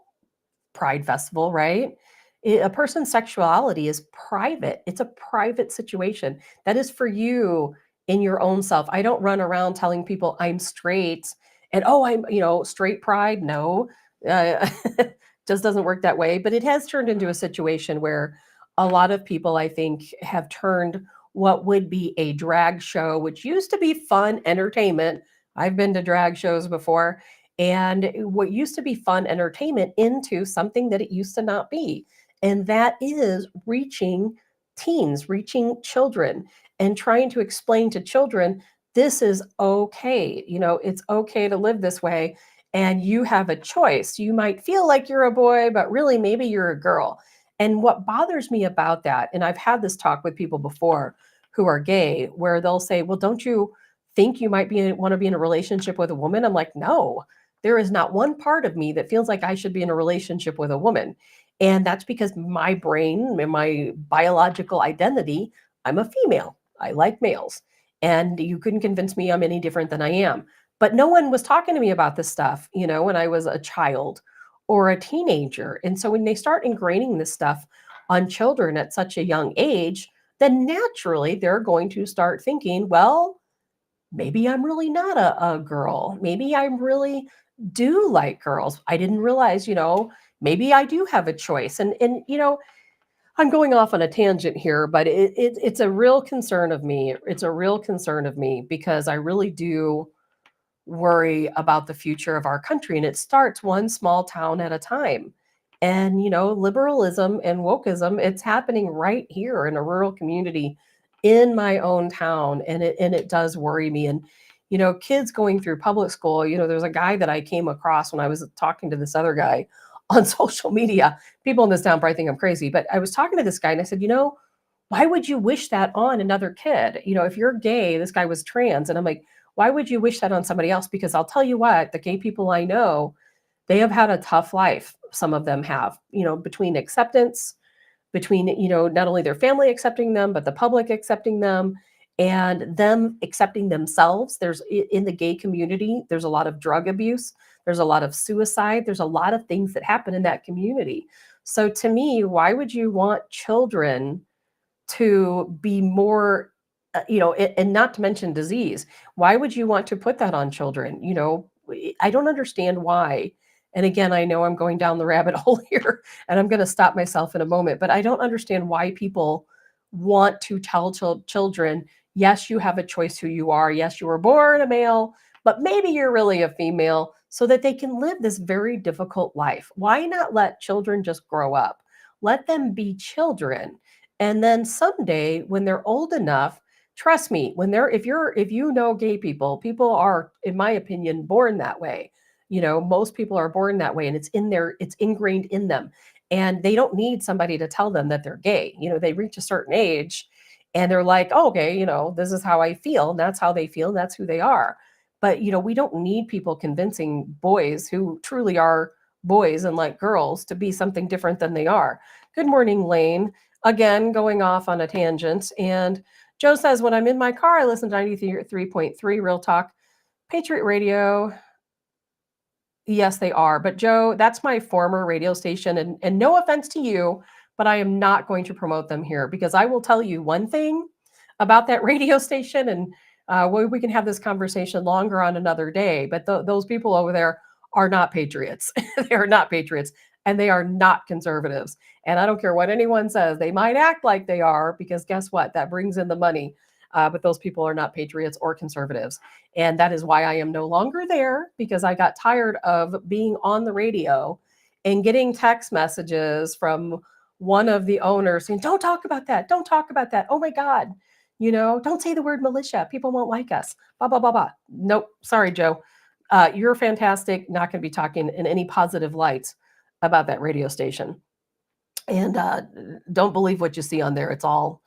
pride festival, right? A person's sexuality is private. It's a private situation. That is for you in your own self. I don't run around telling people I'm straight and, I'm, straight pride. No, just doesn't work that way. But it has turned into a situation where a lot of people, I think, have turned what would be a drag show, which used to be fun entertainment. I've been to drag shows before, and what used to be fun entertainment into something that it used to not be. And that is reaching teens, reaching children, and trying to explain to children, this is okay. It's okay to live this way, and you have a choice. You might feel like you're a boy, but really maybe you're a girl. And what bothers me about that, and I've had this talk with people before who are gay, where they'll say, well, don't you think you might want to be in a relationship with a woman? I'm like, no, there is not one part of me that feels like I should be in a relationship with a woman. And that's because my brain and my biological identity, I'm a female. I like males. And you couldn't convince me I'm any different than I am. But no one was talking to me about this stuff, when I was a child or a teenager. And so when they start ingraining this stuff on children at such a young age, then naturally they're going to start thinking, well, maybe I'm really not a girl. Maybe I really do like girls. I didn't realize, maybe I do have a choice. And I'm going off on a tangent here, but it's a real concern of me. It's a real concern of me because I really do worry about the future of our country. And it starts one small town at a time. And, liberalism and wokeism, it's happening right here in a rural community in my own town. And it does worry me. And, kids going through public school, there's a guy that I came across when I was talking to this other guy on social media. People in this town probably think I'm crazy, but I was talking to this guy and I said, why would you wish that on another kid? If you're gay, this guy was trans. And I'm like, why would you wish that on somebody else? Because I'll tell you what, the gay people I know, they have had a tough life. Some of them have, between acceptance, between, not only their family accepting them, but the public accepting them and them accepting themselves. There's in the gay community, there's a lot of drug abuse. There's a lot of suicide. There's a lot of things that happen in that community. So to me, why would you want children to be more, and not to mention disease? Why would you want to put that on children? I don't understand why. And again, I know I'm going down the rabbit hole here and I'm going to stop myself in a moment, but I don't understand why people want to tell children, yes, you have a choice who you are. Yes, you were born a male, but maybe you're really a female, so that they can live this very difficult life. Why not let children just grow up? Let them be children. And then someday when they're old enough, trust me, if you know gay people are, in my opinion, born that way. Most people are born that way and it's ingrained in them. And they don't need somebody to tell them that they're gay. They reach a certain age and they're like, oh, okay, this is how I feel. And that's how they feel. And that's who they are. But, we don't need people convincing boys who truly are boys and like girls to be something different than they are. Good morning, Lane. Again, going off on a tangent. And Joe says, when I'm in my car, I listen to 93.3 Real Talk, Patriot Radio. Yes, they are. But Joe, that's my former radio station. And no offense to you, but I am not going to promote them here because I will tell you one thing about that radio station. And we can have this conversation longer on another day. But those people over there are not patriots. They are not patriots. And they are not conservatives. And I don't care what anyone says. They might act like they are because guess what? That brings in the money. But those people are not patriots or conservatives. And that is why I am no longer there, because I got tired of being on the radio and getting text messages from one of the owners saying, don't talk about that. Don't talk about that. Oh my God. Don't say the word militia. People won't like us. Blah, blah, blah, blah. Nope. Sorry, Joe. You're fantastic. Not going to be talking in any positive lights about that radio station. And don't believe what you see on there. It's all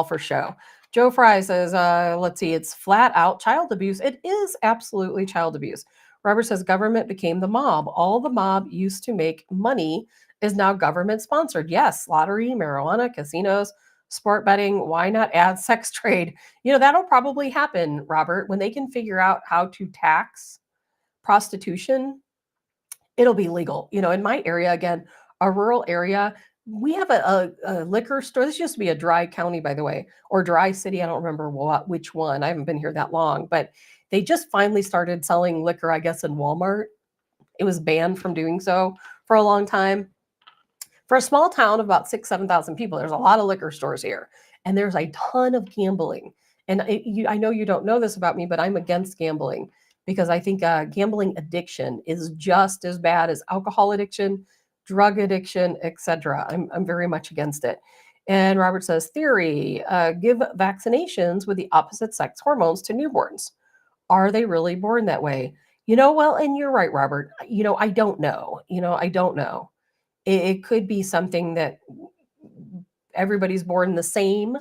for show. Joe Fry says, let's see, it's flat out child abuse. It is absolutely child abuse. Robert says government became the mob. All the mob used to make money is now government sponsored. Yes, lottery, marijuana, casinos, sport betting. Why not add sex trade? That'll probably happen, Robert, when they can figure out how to tax prostitution. It'll be legal. In my area, again, a rural area, we have a liquor store. This used to be a dry county, by the way, or dry city. I don't remember which one. I haven't been here that long, but they just finally started selling liquor, I guess, in Walmart. It was banned from doing so for a long time. For a small town of about 6,000, 7,000 people, there's a lot of liquor stores here, and there's a ton of gambling. And I know you don't know this about me, but I'm against gambling because I think gambling addiction is just as bad as alcohol addiction, drug addiction, etc. I'm very much against it. And Robert says, theory, give vaccinations with the opposite sex hormones to newborns. Are they really born that way? Well, and you're right, Robert. I don't know. I don't know. It could be something that everybody's born the same,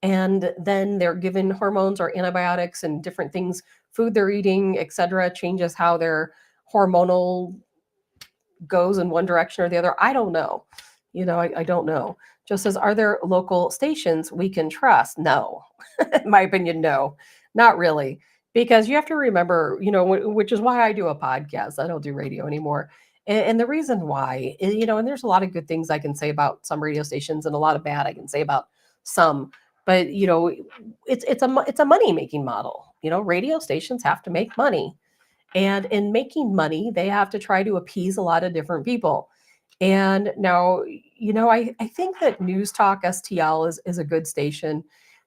and then they're given hormones or antibiotics and different things, food they're eating, etc., changes how their hormonal goes in one direction or the other. I don't know. I don't know. Just says, are there local stations we can trust? No. In my opinion, no, not really. Because you have to remember, which is why I do a podcast. I don't do radio anymore. And the reason why, and there's a lot of good things I can say about some radio stations and a lot of bad I can say about some. But, it's a money-making model. Radio stations have to make money. And in making money, they have to try to appease a lot of different people. And now, I think that News Talk STL is a good station.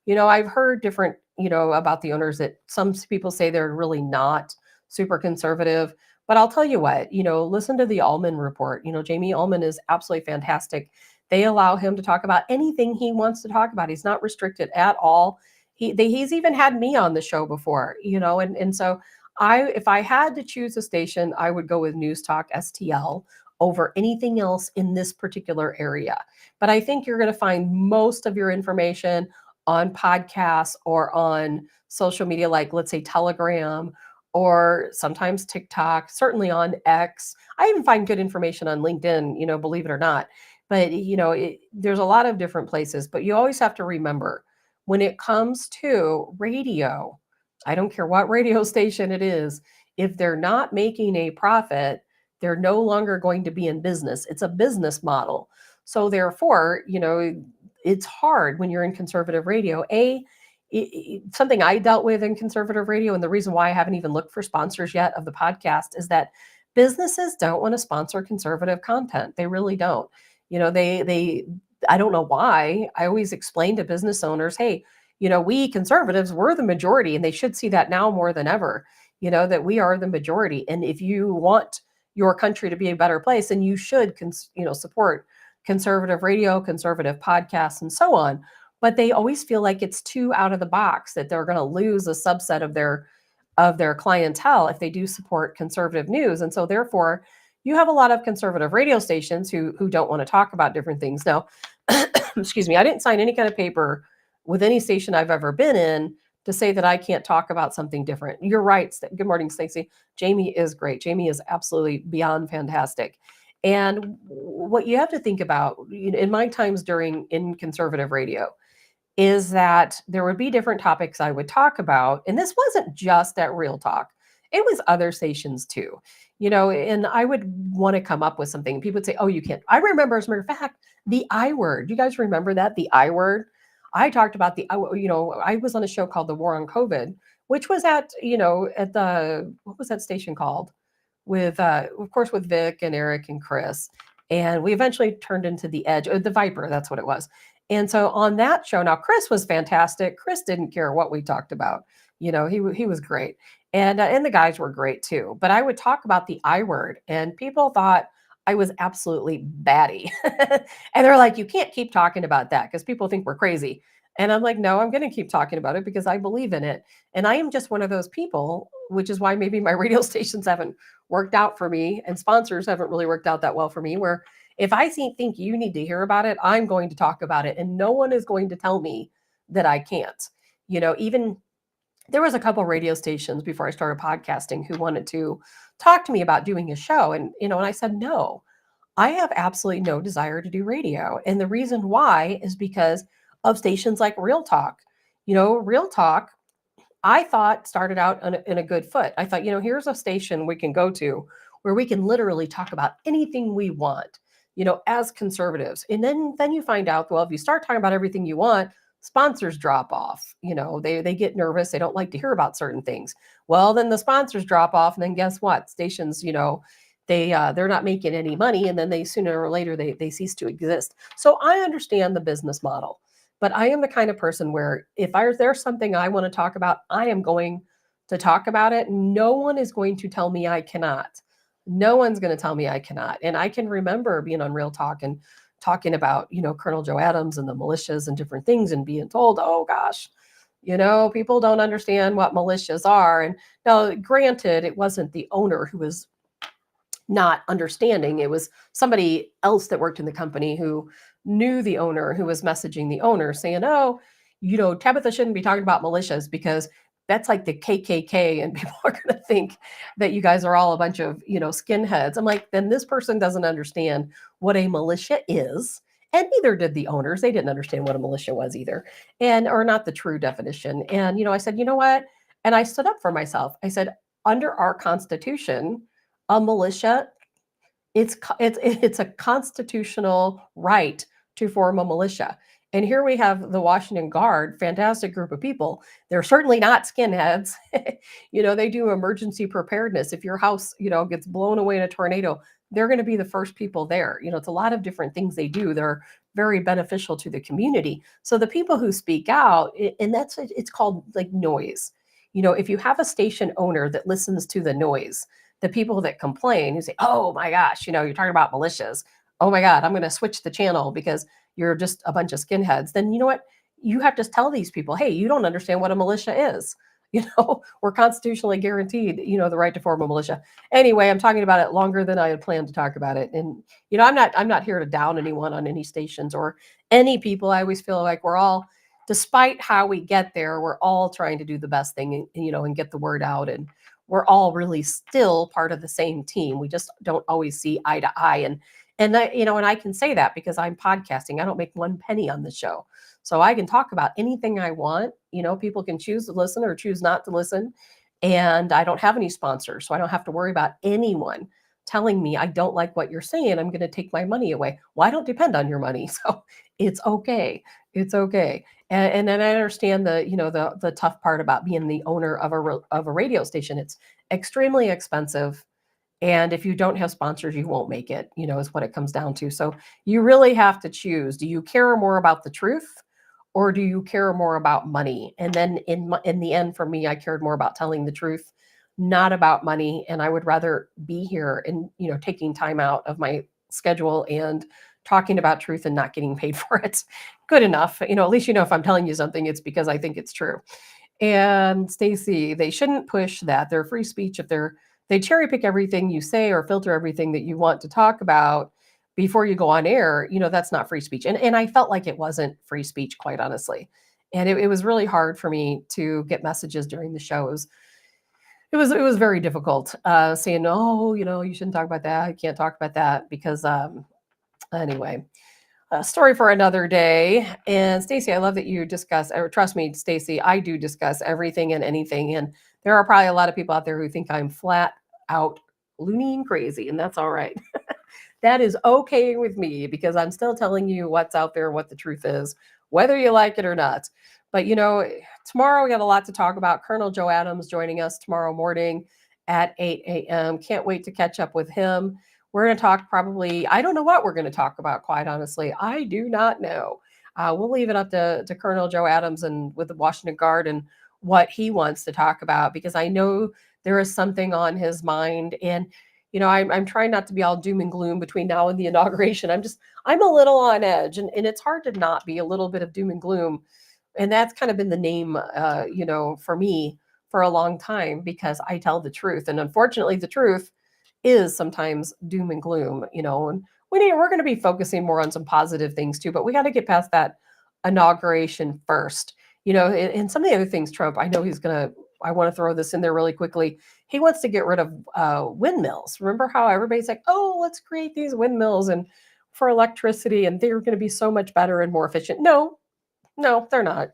I've heard different, about the owners that some people say they're really not super conservative. But I'll tell you what, listen to the Allman Report. Jamie Allman is absolutely fantastic. They allow him to talk about anything he wants to talk about. He's not restricted at all. He's even had me on the show before, and so if I had to choose a station, I would go with News Talk STL over anything else in this particular area. But I think you're going to find most of your information on podcasts or on social media, like let's say Telegram or sometimes TikTok, certainly on X. I even find good information on LinkedIn, believe it or not. But, there's a lot of different places, but you always have to remember when it comes to radio, I don't care what radio station it is, if they're not making a profit, they're no longer going to be in business. It's a business model. So therefore, it's hard when you're in conservative radio. Something I dealt with in conservative radio, and the reason why I haven't even looked for sponsors yet of the podcast is that businesses don't want to sponsor conservative content. They really don't. I don't know why. I always explain to business owners, hey, we conservatives, we're the majority, and they should see that now more than ever, that we are the majority. And if you want your country to be a better place, then you should, support conservative radio, conservative podcasts, and so on. But they always feel like it's too out of the box, that they're going to lose a subset of their clientele if they do support conservative news. And so therefore, you have a lot of conservative radio stations who don't want to talk about different things. Now, excuse me, I didn't sign any kind of paper with any station I've ever been in to say that I can't talk about something different. You're right. Good morning, Stacey. Jamie is great. Jamie is absolutely beyond fantastic. And what you have to think about in my times in conservative radio is that there would be different topics I would talk about. And this wasn't just at Real Talk. It was other stations too, and I would want to come up with something. People would say, oh, you can't. I remember, as a matter of fact, the I word. Do you guys remember that? The I word? I talked about I was on a show called The War on COVID, which was at what was that station called? With, of course, with Vic and Eric and Chris. And we eventually turned into The Edge, or The Viper, that's what it was. And so on that show, now Chris was fantastic. Chris didn't care what we talked about. He was great. And the guys were great too. But I would talk about the I word, and people thought I was absolutely batty. And they're like, you can't keep talking about that because people think we're crazy. And I'm like, no, I'm going to keep talking about it because I believe in it. And I am just one of those people, which is why maybe my radio stations haven't worked out for me and sponsors haven't really worked out that well for me, where if I think you need to hear about it, I'm going to talk about it. And no one is going to tell me that I can't. Even there was a couple radio stations before I started podcasting who wanted to talk to me about doing a show. And, and I said, no, I have absolutely no desire to do radio. And the reason why is because of stations like Real Talk. Real Talk, I thought started out in a good foot. I thought, here's a station we can go to where we can literally talk about anything we want, as conservatives. And then you find out, well, if you start talking about everything you want, sponsors drop off. They get nervous. They don't like to hear about certain things. Well, then the sponsors drop off. And then guess what? Stations, they're not making any money. And then they sooner or later, they cease to exist. So I understand the business model. But I am the kind of person where if there's something I want to talk about, I am going to talk about it. No one is going to tell me I cannot. No one's going to tell me I cannot. And I can remember being on Real Talk and talking about, Colonel Joe Adams and the militias and different things and being told, oh gosh, people don't understand what militias are. And now, granted, it wasn't the owner who was not understanding. It was somebody else that worked in the company who knew the owner, who was messaging the owner saying, oh, Tabitha shouldn't be talking about militias because that's like the KKK and people are going to think that you guys are all a bunch of, skinheads. I'm like, then this person doesn't understand what a militia is. And neither did the owners. They didn't understand what a militia was either, or not the true definition. And, I said, you know what? And I stood up for myself. I said, under our Constitution, a militia, it's a constitutional right to form a militia. And here we have the Washington Guard, fantastic group of people. They're certainly not skinheads. They do emergency preparedness. If your house, gets blown away in a tornado, they're going to be the first people there. It's a lot of different things they do. They're very beneficial to the community. So the people who speak out, and it's called like noise. If you have a station owner that listens to the noise, the people that complain, who say, oh my gosh, you're talking about militias. Oh my God, I'm going to switch the channel because you're just a bunch of skinheads. Then you know what? You have to tell these people, hey, you don't understand what a militia is. We're constitutionally guaranteed, the right to form a militia. Anyway, I'm talking about it longer than I had planned to talk about it. And, I'm not here to down anyone on any stations or any people. I always feel like we're all, despite how we get there, we're all trying to do the best thing, and get the word out. And we're all really still part of the same team. We just don't always see eye to eye. And I can say that because I'm podcasting. I don't make one penny on the show. So I can talk about anything I want. People can choose to listen or choose not to listen. And I don't have any sponsors. So I don't have to worry about anyone telling me I don't like what you're saying. I'm going to take my money away. Well, I don't depend on your money. So it's okay. It's okay. And then I understand the tough part about being the owner of a radio station. It's extremely expensive. And if you don't have sponsors, you won't make it, is what it comes down to. So you really have to choose. Do you care more about the truth or do you care more about money? And then in the end, for me, I cared more about telling the truth, not about money. And I would rather be here and, taking time out of my schedule and talking about truth and not getting paid for it. Good enough. At least, if I'm telling you something, it's because I think it's true. And Stacy, they shouldn't push that. They're free speech if they cherry pick everything you say or filter everything that you want to talk about before you go on air. That's not free speech. And I felt like it wasn't free speech, quite honestly. And it was really hard for me to get messages during the shows. It was very difficult saying, oh, you shouldn't talk about that. I can't talk about that because anyway, a story for another day. And Stacy, I love that you discuss, or trust me, Stacy, I do discuss everything and anything. And there are probably a lot of people out there who think I'm flat out loony and crazy, and that's all right. That is okay with me because I'm still telling you what's out there, what the truth is, whether you like it or not. But, tomorrow we got a lot to talk about. Colonel Joe Adams joining us tomorrow morning at 8 a.m. Can't wait to catch up with him. We're going to talk probably, I don't know what we're going to talk about, quite honestly. I do not know. We'll leave it up to Colonel Joe Adams and with the Washington Guard and what he wants to talk about, because I know there is something on his mind. And, I'm trying not to be all doom and gloom between now and the inauguration. I'm a little on edge, and it's hard to not be a little bit of doom and gloom. And that's kind of been the name, for me for a long time, because I tell the truth. And unfortunately, the truth is sometimes doom and gloom, and we're going to be focusing more on some positive things too, but we got to get past that inauguration first, and some of the other things Trump, I know I want to throw this in there really quickly. He wants to get rid of windmills. Remember how everybody's like, oh, let's create these windmills and for electricity, and they're going to be so much better and more efficient. No, they're not.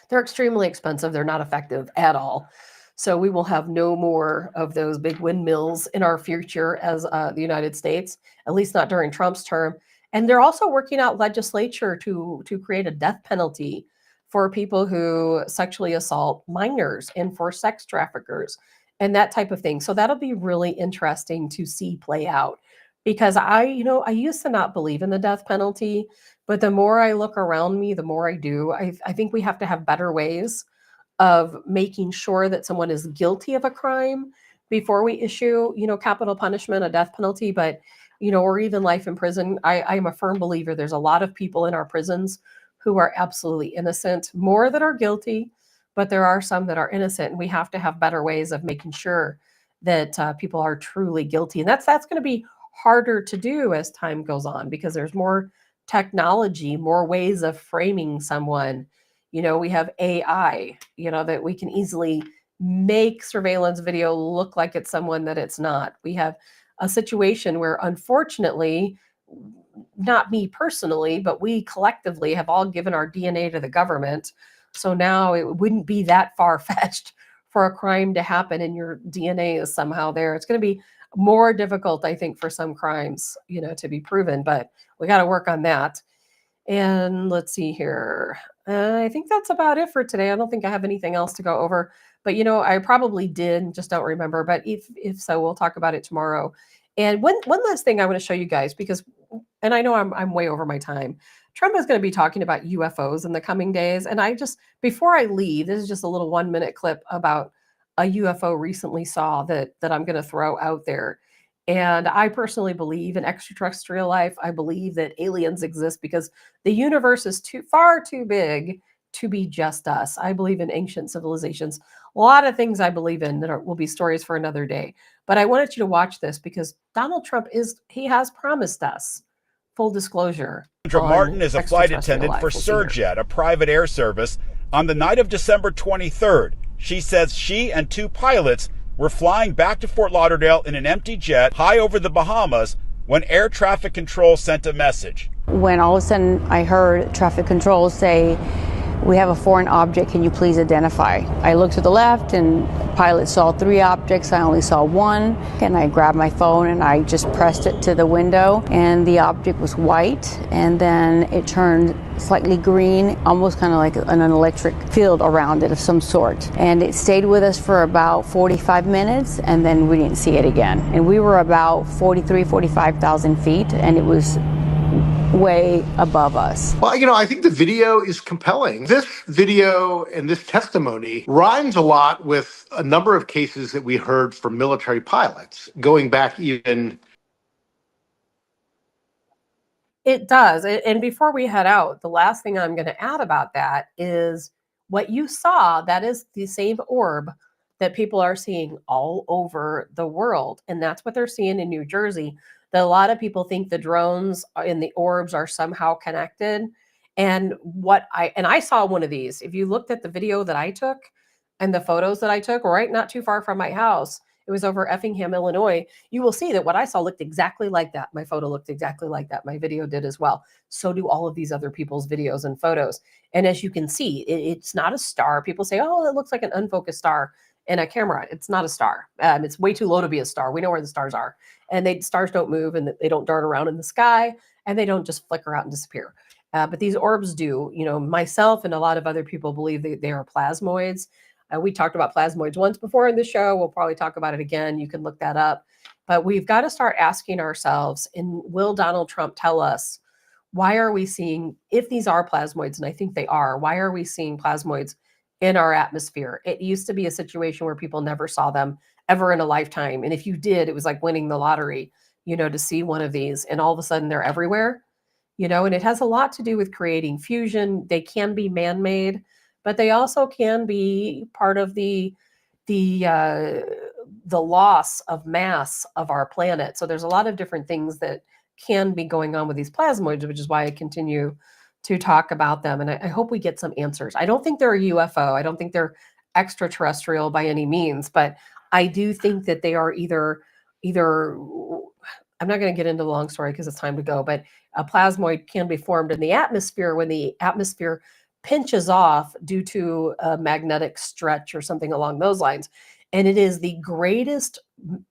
They're extremely expensive. They're not effective at all. So we will have no more of those big windmills in our future as the United States, at least not during Trump's term. And they're also working out legislature to create a death penalty for people who sexually assault minors and for sex traffickers and that type of thing. So that'll be really interesting to see play out, because I used to not believe in the death penalty, but the more I look around me, the more I do. I think we have to have better ways of making sure that someone is guilty of a crime before we issue, capital punishment, a death penalty, but, or even life in prison. I'm a firm believer there's a lot of people in our prisons who are absolutely innocent, more that are guilty, but there are some that are innocent. And we have to have better ways of making sure that people are truly guilty. And that's going to be harder to do as time goes on, because there's more technology, more ways of framing someone. We have AI, that we can easily make surveillance video look like it's someone that it's not. We have a situation where, unfortunately, not me personally, but we collectively have all given our DNA to the government. So now it wouldn't be that far-fetched for a crime to happen and your DNA is somehow there. It's going to be more difficult, I think, for some crimes, to be proven, but we got to work on that. And let's see here. I think that's about it for today. I don't think I have anything else to go over, but I probably did, just don't remember. But if so, we'll talk about it tomorrow. And one last thing I want to show you guys, because, and I know I'm way over my time. Trump is going to be talking about UFOs in the coming days. And before I leave, this is just a little 1-minute clip about a UFO recently saw that I'm going to throw out there. And I personally believe in extraterrestrial life. I believe that aliens exist because the universe is far too big to be just us. I believe in ancient civilizations. A lot of things I believe in that will be stories for another day. But I wanted you to watch this because Donald Trump has promised us full disclosure. Sandra Martin is a flight attendant for Surjet, a private air service, on the night of December 23rd. She says she and 2 pilots were flying back to Fort Lauderdale in an empty jet high over the Bahamas when air traffic control sent a message. When all of a sudden I heard traffic control say, "We have a foreign object, can you please identify?" I looked to the left and pilot saw 3 objects, I only saw 1. And I grabbed my phone and I just pressed it to the window and the object was white and then it turned slightly green, almost kind of like an electric field around it of some sort. And it stayed with us for about 45 minutes and then we didn't see it again. And we were about 45,000 feet and it was way above us. Well, I think the video is compelling. This video and this testimony rhymes a lot with a number of cases that we heard from military pilots going back even. It does. And before we head out, the last thing I'm going to add about that is what you saw. That is the same orb that people are seeing all over the world. And that's what they're seeing in New Jersey. That a lot of people think the drones and the orbs are somehow connected. And I saw one of these. If you looked at the video that I took and the photos that I took, right not too far from my house, it was over Effingham, Illinois, you will see that what I saw looked exactly like that. My photo looked exactly like that. My video did as well. So do all of these other people's videos and photos. And as you can see, it's not a star. People say, oh, it looks like an unfocused star in a camera. It's not a star. It's way too low to be a star. We know where the stars are. And stars don't move and they don't dart around in the sky and they don't just flicker out and disappear. But these orbs do. Myself and a lot of other people believe they are plasmoids. We talked about plasmoids once before in the show. We'll probably talk about it again. You can look that up. But we've got to start asking ourselves, and will Donald Trump tell us, why are we seeing, if these are plasmoids, and I think they are, why are we seeing plasmoids in our atmosphere? It used to be a situation where people never saw them ever in a lifetime. And if you did, it was like winning the lottery, to see one of these. And all of a sudden they're everywhere, and it has a lot to do with creating fusion. They can be man-made, but they also can be part of the loss of mass of our planet. So there's a lot of different things that can be going on with these plasmoids, which is why I continue to talk about them. And I hope we get some answers. I don't think they're a UFO. I don't think they're extraterrestrial by any means, but I do think that they are either, I'm not going to get into the long story because it's time to go, but a plasmoid can be formed in the atmosphere when the atmosphere pinches off due to a magnetic stretch or something along those lines. And it is the greatest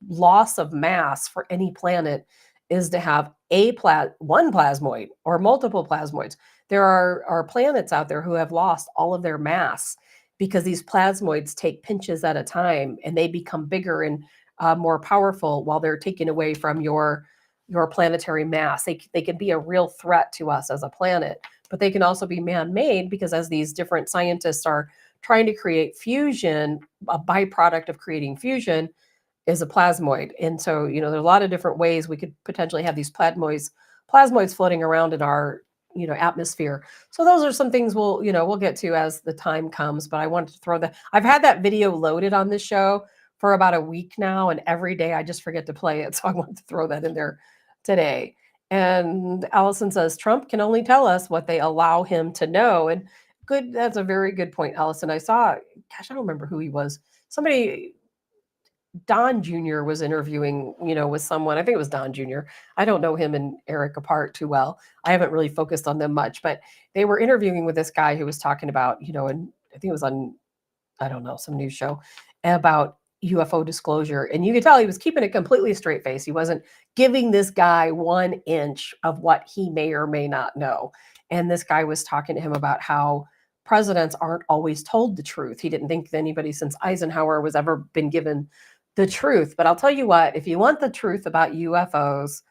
loss of mass for any planet is to have one plasmoid or multiple plasmoids. There are planets out there who have lost all of their mass because these plasmoids take pinches at a time and they become bigger and more powerful while they're taken away from your planetary mass. They can be a real threat to us as a planet, but they can also be man-made because as these different scientists are trying to create fusion, a byproduct of creating fusion is a plasmoid. And so, there's a lot of different ways we could potentially have these plasmoids floating around in our, atmosphere. So those are some things we'll get to as the time comes, but I wanted to throw I've had that video loaded on this show for about a week now, and every day I just forget to play it. So I wanted to throw that in there today. And Allison says, Trump can only tell us what they allow him to know. And that's a very good point, Allison. I saw, I don't remember who he was. Somebody, Don Jr. was interviewing, with someone. I think it was Don Jr. I don't know him and Eric apart too well. I haven't really focused on them much, but they were interviewing with this guy who was talking about, and I think it was on, I don't know, some news show about UFO disclosure. And you could tell he was keeping it completely straight face. He wasn't giving this guy 1 inch of what he may or may not know. And this guy was talking to him about how presidents aren't always told the truth. He didn't think that anybody since Eisenhower was ever been given the truth. But I'll tell you what, if you want the truth about UFOs,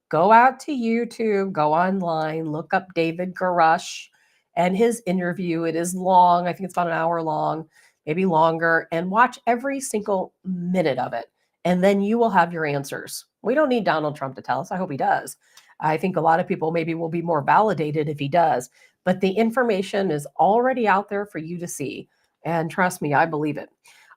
go out to YouTube, go online, look up David Garush and his interview. It is long. I think it's about an hour long, maybe longer, and watch every single minute of it. And then you will have your answers. We don't need Donald Trump to tell us. I hope he does. I think a lot of people maybe will be more validated if he does. But the information is already out there for you to see. And trust me, I believe it.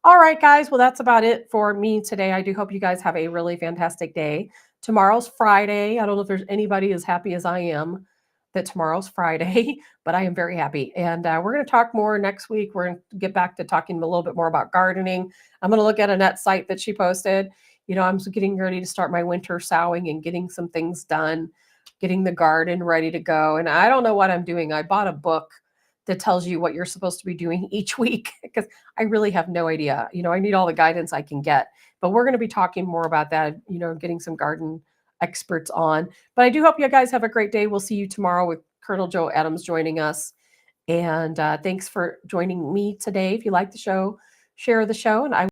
All right, guys. Well, that's about it for me today. I do hope you guys have a really fantastic day. Tomorrow's Friday. I don't know if there's anybody as happy as I am that tomorrow's Friday, but I am very happy. And we're going to talk more next week. We're going to get back to talking a little bit more about gardening. I'm going to look at Annette's site that she posted. You know, I'm getting ready to start my winter sowing and getting some things done, getting the garden ready to go. And I don't know what I'm doing. I bought a book that tells you what you're supposed to be doing each week because I really have no idea. You know, I need all the guidance I can get. But we're going to be talking more about that, you know, getting some garden experts on. But I do hope you guys have a great day. We'll see you tomorrow with Colonel Joe Adams joining us. And thanks for joining me today. If you like the show, share the show. And I